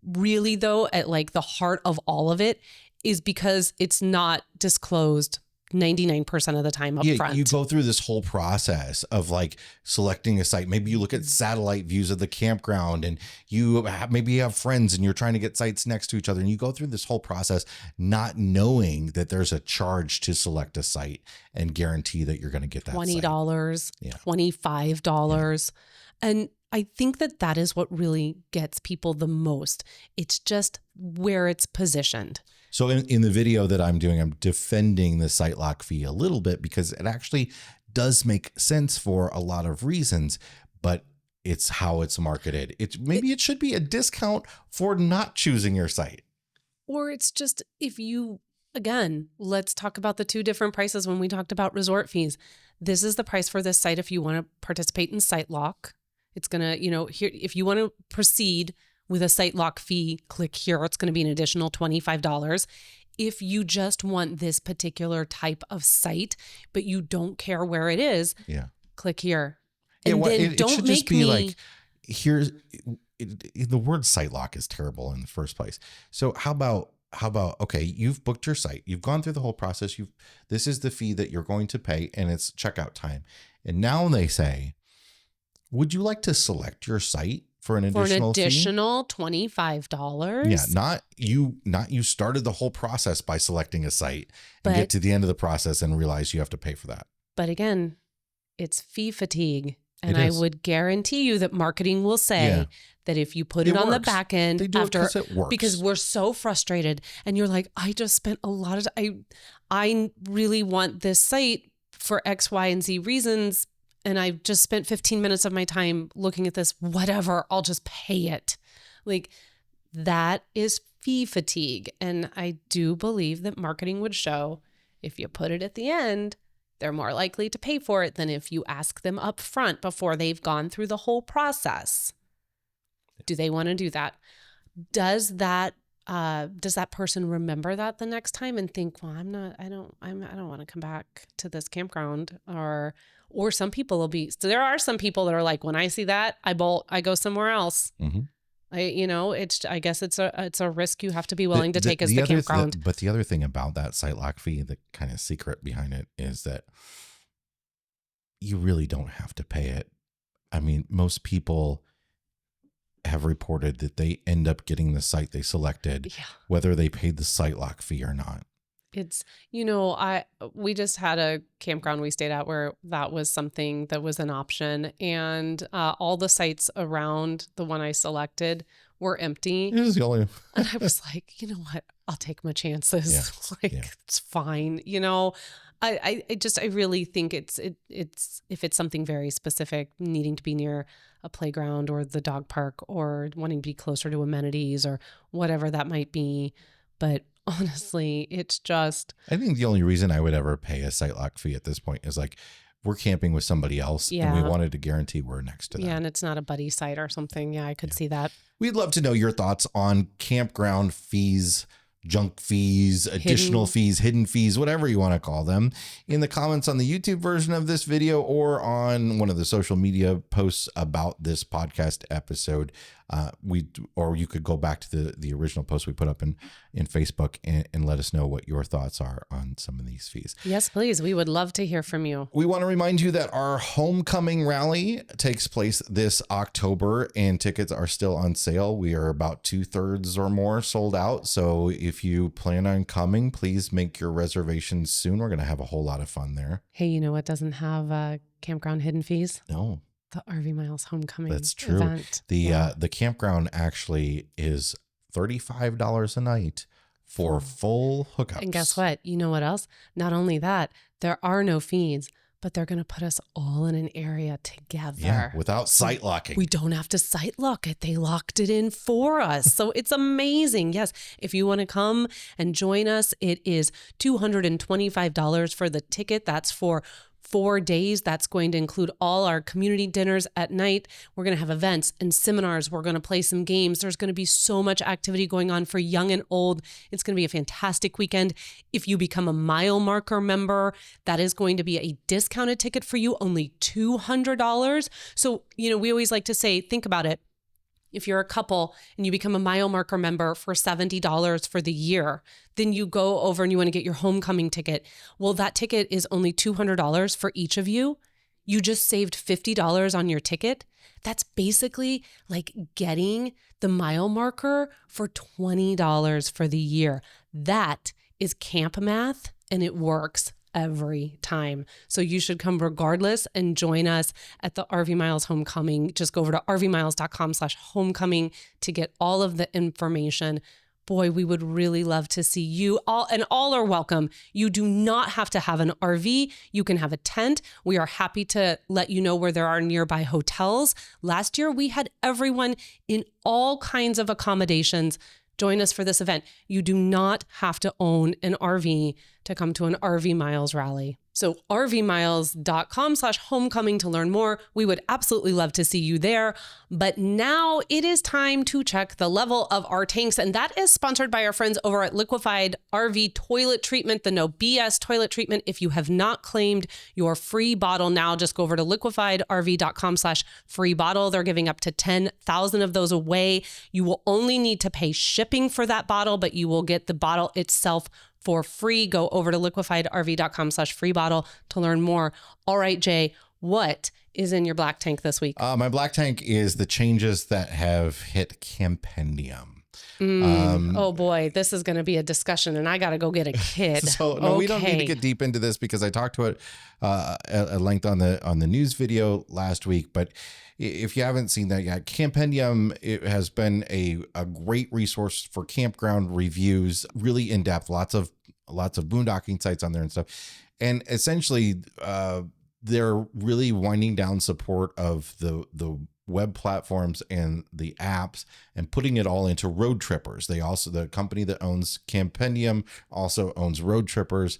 Really, though, at like the heart of all of it is because it's not disclosed 99% of the time up front. You go through this whole process of like selecting a site. Maybe you look at satellite views of the campground, and maybe you have friends and you're trying to get sites next to each other. And you go through this whole process not knowing that there's a charge to select a site and guarantee that you're going to get that $20, site. $25. Yeah. And I think that is what really gets people the most. It's just where it's positioned. So in the video that I'm doing, I'm defending the site lock fee a little bit because it actually does make sense for a lot of reasons, but it's how it's marketed. Maybe it should be a discount for not choosing your site. Or it's just, again, let's talk about the two different prices when we talked about resort fees. This is the price for this site if you want to participate in site lock. It's going to, here, if you want to proceed with a site lock fee, click here. It's going to be an additional $25. If you just want this particular type of site, but you don't care where it is, click here. And then don't should make just be me like, here's the word site lock is terrible in the first place. So how about how about, okay, you've booked your site, you've gone through the whole process, this is the fee that you're going to pay, and it's checkout time. And now they say, would you like to select your site for an additional fee? $25. Yeah, not you started the whole process by selecting a site and get to the end of the process and realize you have to pay for that. But again, it's fee fatigue. And I would guarantee you that marketing will say that if you put it on the back end it works. Because we're so frustrated and you're like, I just spent a lot of time. I really want this site for X, Y, and Z reasons. And I just spent 15 minutes of my time looking at this, whatever, I'll just pay it. Like, that is fee fatigue. And I do believe that marketing would show if you put it at the end, they're more likely to pay for it than if you ask them up front before they've gone through the whole process. Do they want to do that? Does that person remember that the next time and think, well, I don't want to come back to this campground, or some people will be, so there are some people that are like, when I see that, I bolt, I go somewhere else. Mm-hmm. I guess it's a risk you have to be willing to take as the campground. But the other thing about that site lock fee, the kind of secret behind it, is that you really don't have to pay it. I mean, most people have reported that they end up getting the site they selected, whether they paid the site lock fee or not. It's, we just had a campground we stayed at where that was something that was an option, and all the sites around the one I selected were empty. It was the only. And I was like, you know what? I'll take my chances. It's fine. I really think it's if it's something very specific, needing to be near a playground or the dog park or wanting to be closer to amenities or whatever that might be. But honestly, it's just, I think the only reason I would ever pay a site lock fee at this point is like, we're camping with somebody else and we wanted to guarantee we're next to them. Yeah, and it's not a buddy site or something. Yeah, I could see that. We'd love to know your thoughts on campground fees, junk fees, additional fees, hidden fees, whatever you want to call them, in the comments on the YouTube version of this video or on one of the social media posts about this podcast episode. Or you could go back to the original post we put up in Facebook and let us know what your thoughts are on some of these fees. Yes, please. We would love to hear from you. We want to remind you that our homecoming rally takes place this October and tickets are still on sale. We are about 2/3 or more sold out. So if you plan on coming, please make your reservations soon. We're going to have a whole lot of fun there. Hey, you know what doesn't have campground hidden fees? No. The RV Miles homecoming That's true. Event. The campground actually is $35 a night for full hookups. And guess what? You know what else? Not only that, there are no fees, but they're going to put us all in an area together. Yeah, without site locking. We don't have to site lock it. They locked it in for us. So it's amazing. Yes. If you want to come and join us, it is $225 for the ticket. That's for 4 days. That's going to include all our community dinners at night. We're going to have events and seminars. We're going to play some games. There's going to be so much activity going on for young and old. It's going to be a fantastic weekend. If you become a mile marker member, that is going to be a discounted ticket for you, only $200. So, we always like to say, think about it. If you're a couple and you become a mile marker member for $70 for the year, then you go over and you want to get your homecoming ticket. Well, that ticket is only $200 for each of you. You just saved $50 on your ticket. That's basically like getting the mile marker for $20 for the year. That is camp math, and it works every time. So you should come regardless and join us at the RV Miles Homecoming. Just go over to rvmiles.com/homecoming to get all of the information. Boy, we would really love to see you all, and all are welcome. You do not have to have an RV. You can have a tent. We are happy to let you know where there are nearby hotels. Last year, we had everyone in all kinds of accommodations join us for this event. You do not have to own an RV to to come to an RV Miles rally. So rvmiles.com/homecoming to learn more. We would absolutely love to see you there. But now it is time to check the level of our tanks. And that is sponsored by our friends over at Liquefied RV Toilet Treatment, the No BS toilet treatment. If you have not claimed your free bottle now, just go over to liquefiedrv.com/free bottle. They're giving up to 10,000 of those away. You will only need to pay shipping for that bottle, but you will get the bottle itself for free. Go over to liquefiedrv.com/free bottle to learn more. All right, Jay, what is in your black tank this week? My black tank is the changes that have hit Campendium. Oh boy, this is going to be a discussion, and I got to go get a kid. So no, we don't need to get deep into this because I talked to it at length on the news video last week. But if you haven't seen that yet, Campendium, it has been a great resource for campground reviews, really in depth, lots of boondocking sites on there and stuff. And essentially, they're really winding down support of the web platforms and the apps and putting it all into Road Trippers. The company that owns Campendium also owns Road Trippers,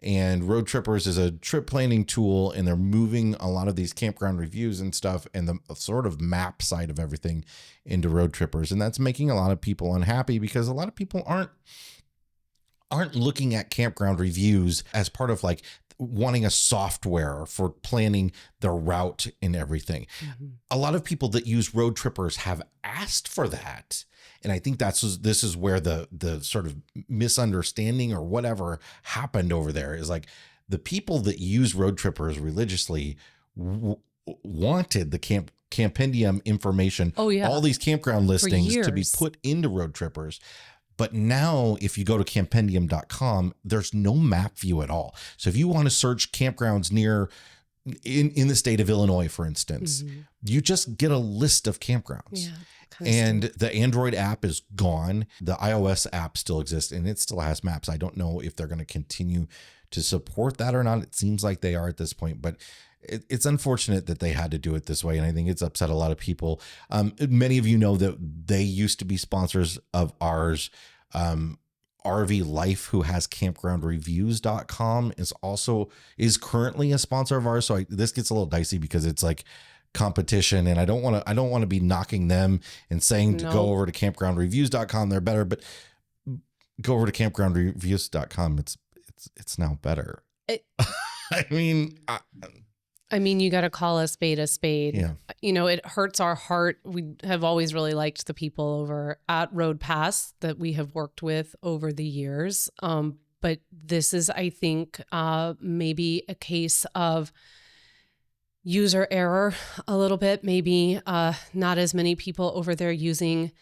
and Road Trippers is a trip planning tool, and they're moving a lot of these campground reviews and stuff and the sort of map side of everything into Road Trippers. And that's making a lot of people unhappy because a lot of people aren't looking at campground reviews as part of like wanting a software for planning their route and everything. Mm-hmm. A lot of people that use Road Trippers have asked for that. And I think this is where the sort of misunderstanding or whatever happened over there is like the people that use Road Trippers religiously wanted the Campendium information, all these campground listings to be put into Road Trippers. But now if you go to campendium.com, there's no map view at all. So if you want to search campgrounds near in the state of Illinois, for instance, you just get a list of campgrounds. Yeah. And the Android app is gone. The iOS app still exists and it still has maps. I don't know if they're going to continue to support that or not. It seems like they are at this point, but it's unfortunate that they had to do it this way. And I think it's upset a lot of people. Many of you know that they used to be sponsors of ours. RV Life, who has campgroundreviews.com, is currently a sponsor of ours. So this gets a little dicey because it's like competition, and I don't want to be knocking them and saying to go over to campgroundreviews.com. They're better, but go over to campgroundreviews.com. It's now better. I mean, you got to call a spade a spade. Yeah. You know, it hurts our heart. We have always really liked the people over at Road Pass that we have worked with over the years. But this is, I think, maybe a case of user error a little bit. Maybe not as many people over there using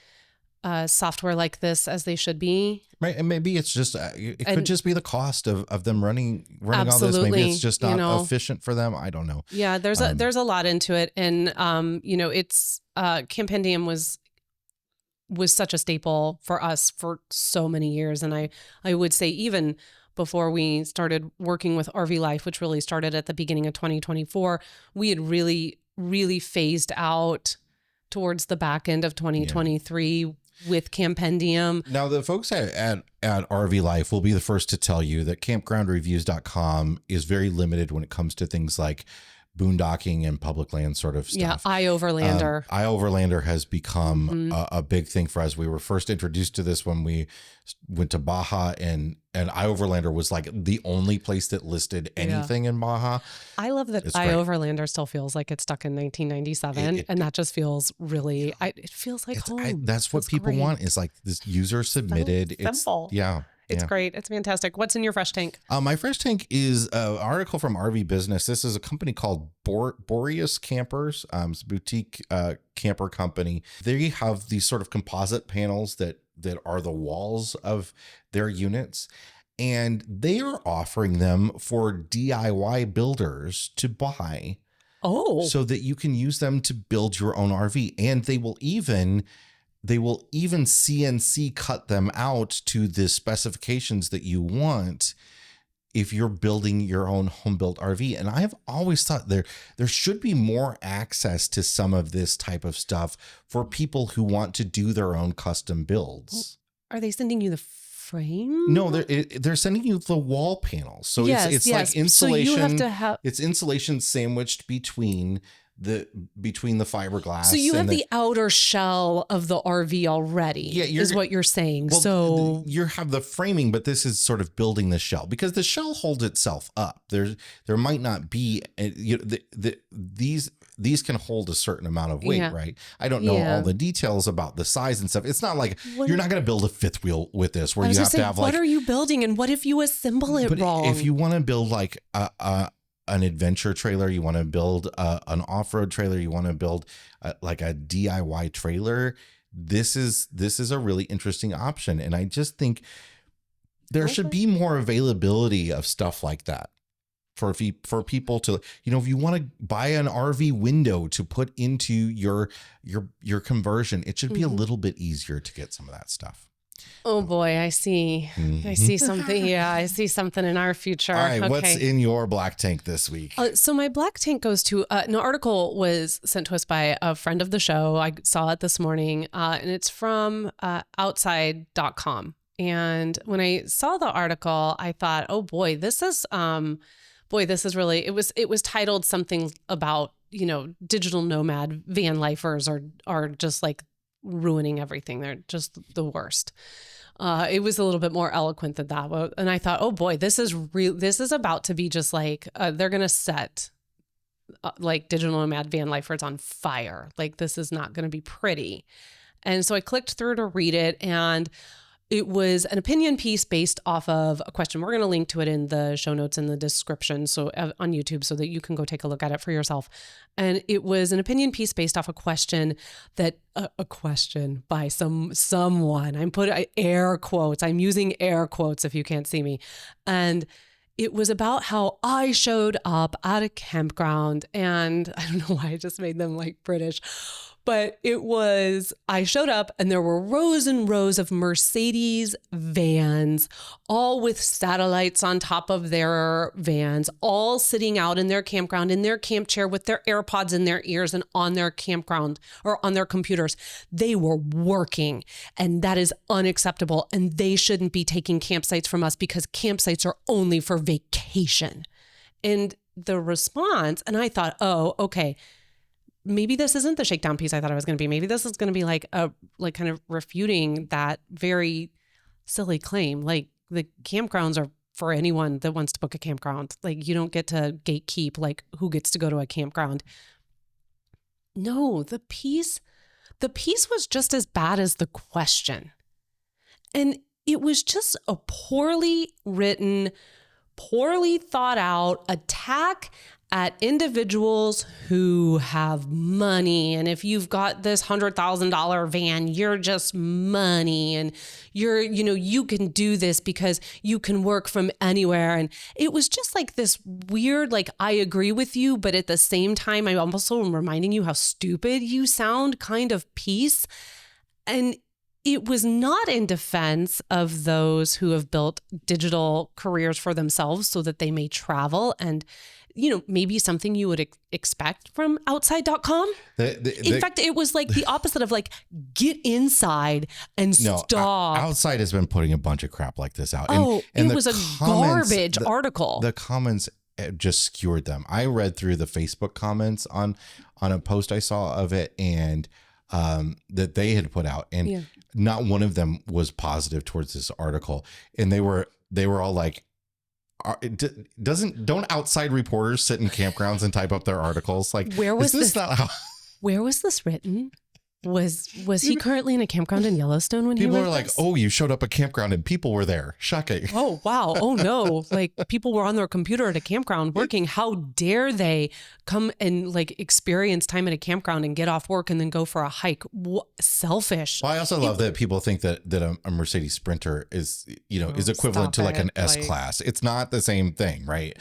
software like this as they should be. Right. And maybe it's just, it could just be the cost of them running all this. Maybe it's just not efficient for them. I don't know. Yeah. There's a lot into it. And, it's, Campendium was such a staple for us for so many years. And I would say even before we started working with RV Life, which really started at the beginning of 2024, we had really, really phased out towards the back end of 2023 with Campendium. Now, the folks at RV Life will be the first to tell you that campgroundreviews.com is very limited when it comes to things like boondocking and public land sort of stuff. Yeah, iOverlander. iOverlander has become a big thing for us. We were first introduced to this when we went to Baja, and iOverlander was like the only place that listed anything in Baja. I love that iOverlander still feels like it's stuck in 1997, and that just feels really, it feels like home. That's what people want, is like this user submitted. Simple. It's great. It's fantastic. What's in your fresh tank? My fresh tank is an article from RV Business. This is a company called Boreas Campers. It's a boutique camper company. They have these sort of composite panels that are the walls of their units. And they are offering them for DIY builders to buy. Oh. So that you can use them to build your own RV. And they will even CNC cut them out to the specifications that you want if you're building your own home-built RV. And I have always thought there should be more access to some of this type of stuff for people who want to do their own custom builds. Are they sending you the frame? No, they're sending you the wall panels. So it's like insulation. So you have to have. It's insulation sandwiched between the fiberglass. So you have the outer shell of the RV already. Yeah, is what you're saying. Well, so you have the framing, but this is sort of building the shell because the shell holds itself up. There might not be these can hold a certain amount of weight, right? I don't know all the details about the size and stuff. It's not like you're not going to build a fifth wheel with this where you have to have like. What are you building, and what if you assemble it wrong? If you want to build like an adventure trailer, you want to build an off-road trailer, you want to build like a DIY trailer, this is a really interesting option. And I just think there should be more availability of stuff like that for people to, if you want to buy an RV window to put into your conversion, it should be a little bit easier to get some of that stuff. Oh boy, I see. I see something. Yeah, I see something in our future. All right, what's in your black tank this week? So my black tank goes to an article was sent to us by a friend of the show. I saw it this morning, and it's from outside.com. And when I saw the article, I thought, oh boy, this is really. It was titled something about digital nomad van lifers are just like ruining everything. They're just the worst. It was a little bit more eloquent than that. And I thought, oh boy, this is real. This is about to be just like, they're going to set like digital nomad van lifers on fire. Like this is not going to be pretty. And so I clicked through to read it, and it was an opinion piece based off of a question. We're going to link to it in the show notes in the description, so on YouTube, so that you can go take a look at it for yourself. And it was an opinion piece based off a question that a question by someone. I'm putting air quotes. I'm using air quotes if you can't see me. And it was about how I showed up at a campground, and I don't know why I just made them like British. But it was, I showed up and there were rows and rows of Mercedes vans, all with satellites on top of their vans, all sitting out in their campground, in their camp chair with their AirPods in their ears and on their campground or on their computers. They were working, and that is unacceptable. And they shouldn't be taking campsites from us because campsites are only for vacation. And the response, and I thought, oh, okay, maybe this isn't the shakedown piece I thought it was going to be. Maybe this is going to be like kind of refuting that very silly claim. Like the campgrounds are for anyone that wants to book a campground. Like you don't get to gatekeep like who gets to go to a campground. No, the piece was just as bad as the question. And it was just a poorly written, poorly thought out attack at individuals who have money. And if you've got this $100,000 van, you're just money. And you can do this because you can work from anywhere. And it was just like this weird, like, I agree with you, but at the same time, I'm also reminding you how stupid you sound kind of piece. And it was not in defense of those who have built digital careers for themselves so that they may travel and maybe something you would expect from outside.com. In fact, it was like the opposite of like, get inside and stop. Outside has been putting a bunch of crap like this out. And it was a garbage article. The comments just skewered them. I read through the Facebook comments on a post I saw of it and that they had put out. And not one of them was positive towards this article. And they were all like, don't outside reporters sit in campgrounds and type up their articles? Like, where was this? Where was this written? Was he currently in a campground in Yellowstone when people he wrote were like, this? oh, you showed up at campground and people were there. Shocking. Oh, wow. Oh, no. Like people were on their computer at a campground working. How dare they come and like experience time at a campground and get off work and then go for a hike? Selfish. Well, I also love that people think that a Mercedes Sprinter is equivalent to like an S-Class. It's not the same thing, right?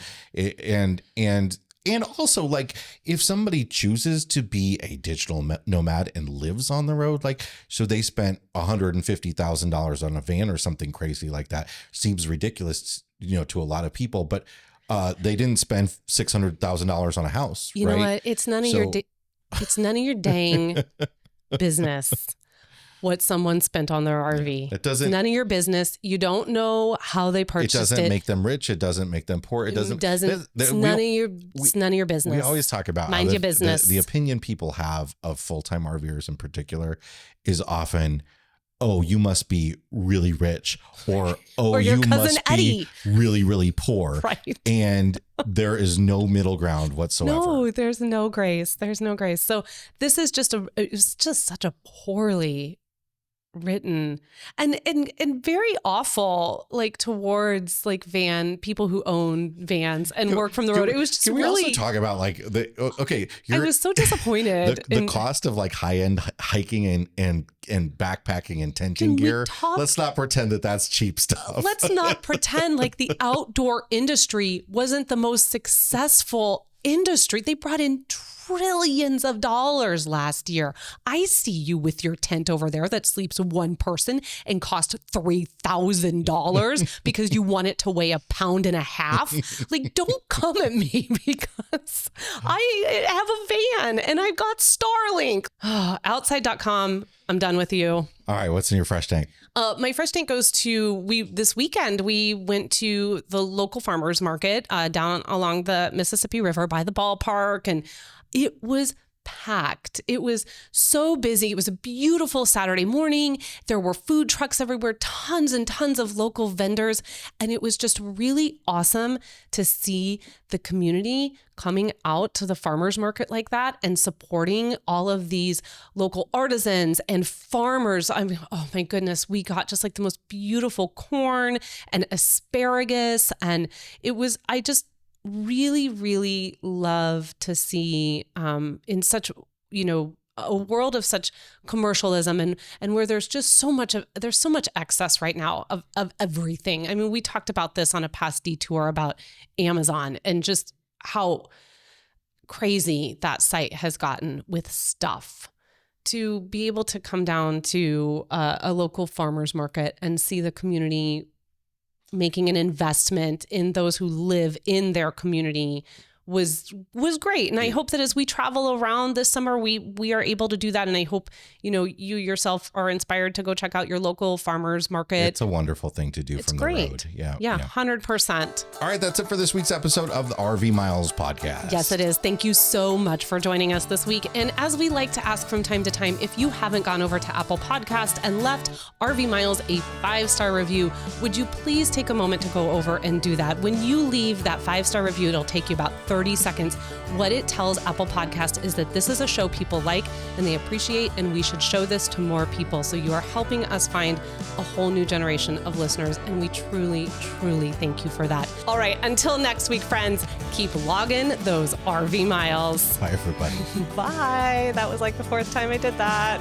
And also, like, if somebody chooses to be a digital nomad and lives on the road, like, so they spent $150,000 on a van or something crazy like that, seems ridiculous, to a lot of people. But they didn't spend $600,000 on a house. You know what? It's none of your dang business. what someone spent on their RV. It doesn't. It's none of your business. You don't know how they purchased it. It doesn't make them rich. It doesn't make them poor. It doesn't. It's none of your business. We always talk about mind your business. The opinion people have of full-time RVers in particular is often, oh, you must be really rich, or oh, or your you cousin must Eddie. be really, really poor. Right. And there is no middle ground whatsoever. No, there's no grace. There's no grace. So this is it's just such a poorly written and very awful, like towards like people who own vans and work from the road. It was just really. Can we really also talk about like I was so disappointed. the cost of like high end hiking and backpacking and tenting gear. Let's not pretend that that's cheap stuff. Let's not pretend like the outdoor industry wasn't the most successful industry. They brought in trillions of dollars last year. I see you with your tent over there that sleeps one person and cost $3,000 because you want it to weigh 1.5 pounds. Like, don't come at me because I have a van and I've got Starlink. Outside.com. I'm done with you. All right. What's in your fresh tank? My fresh tank goes to, this weekend, we went to the local farmers market down along the Mississippi River by the ballpark, and it was packed. It was so busy. It was a beautiful Saturday morning. There were food trucks everywhere, tons and tons of local vendors. And it was just really awesome to see the community coming out to the farmers market like that and supporting all of these local artisans and farmers. I mean, oh my goodness, we got just like the most beautiful corn and asparagus. And I just really, really love to see in such, a world of such commercialism and where there's just so much excess right now of everything. I mean, we talked about this on a past detour about Amazon and just how crazy that site has gotten with stuff. To be able to come down to a local farmer's market and see the community making an investment in those who live in their community was great. And I hope that as we travel around this summer, we are able to do that. And I hope, you yourself are inspired to go check out your local farmers market. It's a wonderful thing to do from the road. Yeah. 100%. All right. That's it for this week's episode of the RV Miles podcast. Yes, it is. Thank you so much for joining us this week. And as we like to ask from time to time, if you haven't gone over to Apple Podcast and left RV Miles a 5-star review, would you please take a moment to go over and do that? When you leave that 5-star review, it'll take you about 30 seconds. What it tells Apple Podcast is that this is a show people like and they appreciate, and we should show this to more people. So you are helping us find a whole new generation of listeners, and we truly, truly thank you for that. All right, until next week, friends, keep logging those RV miles. Bye, everybody. Bye. That was like the 4th time I did that.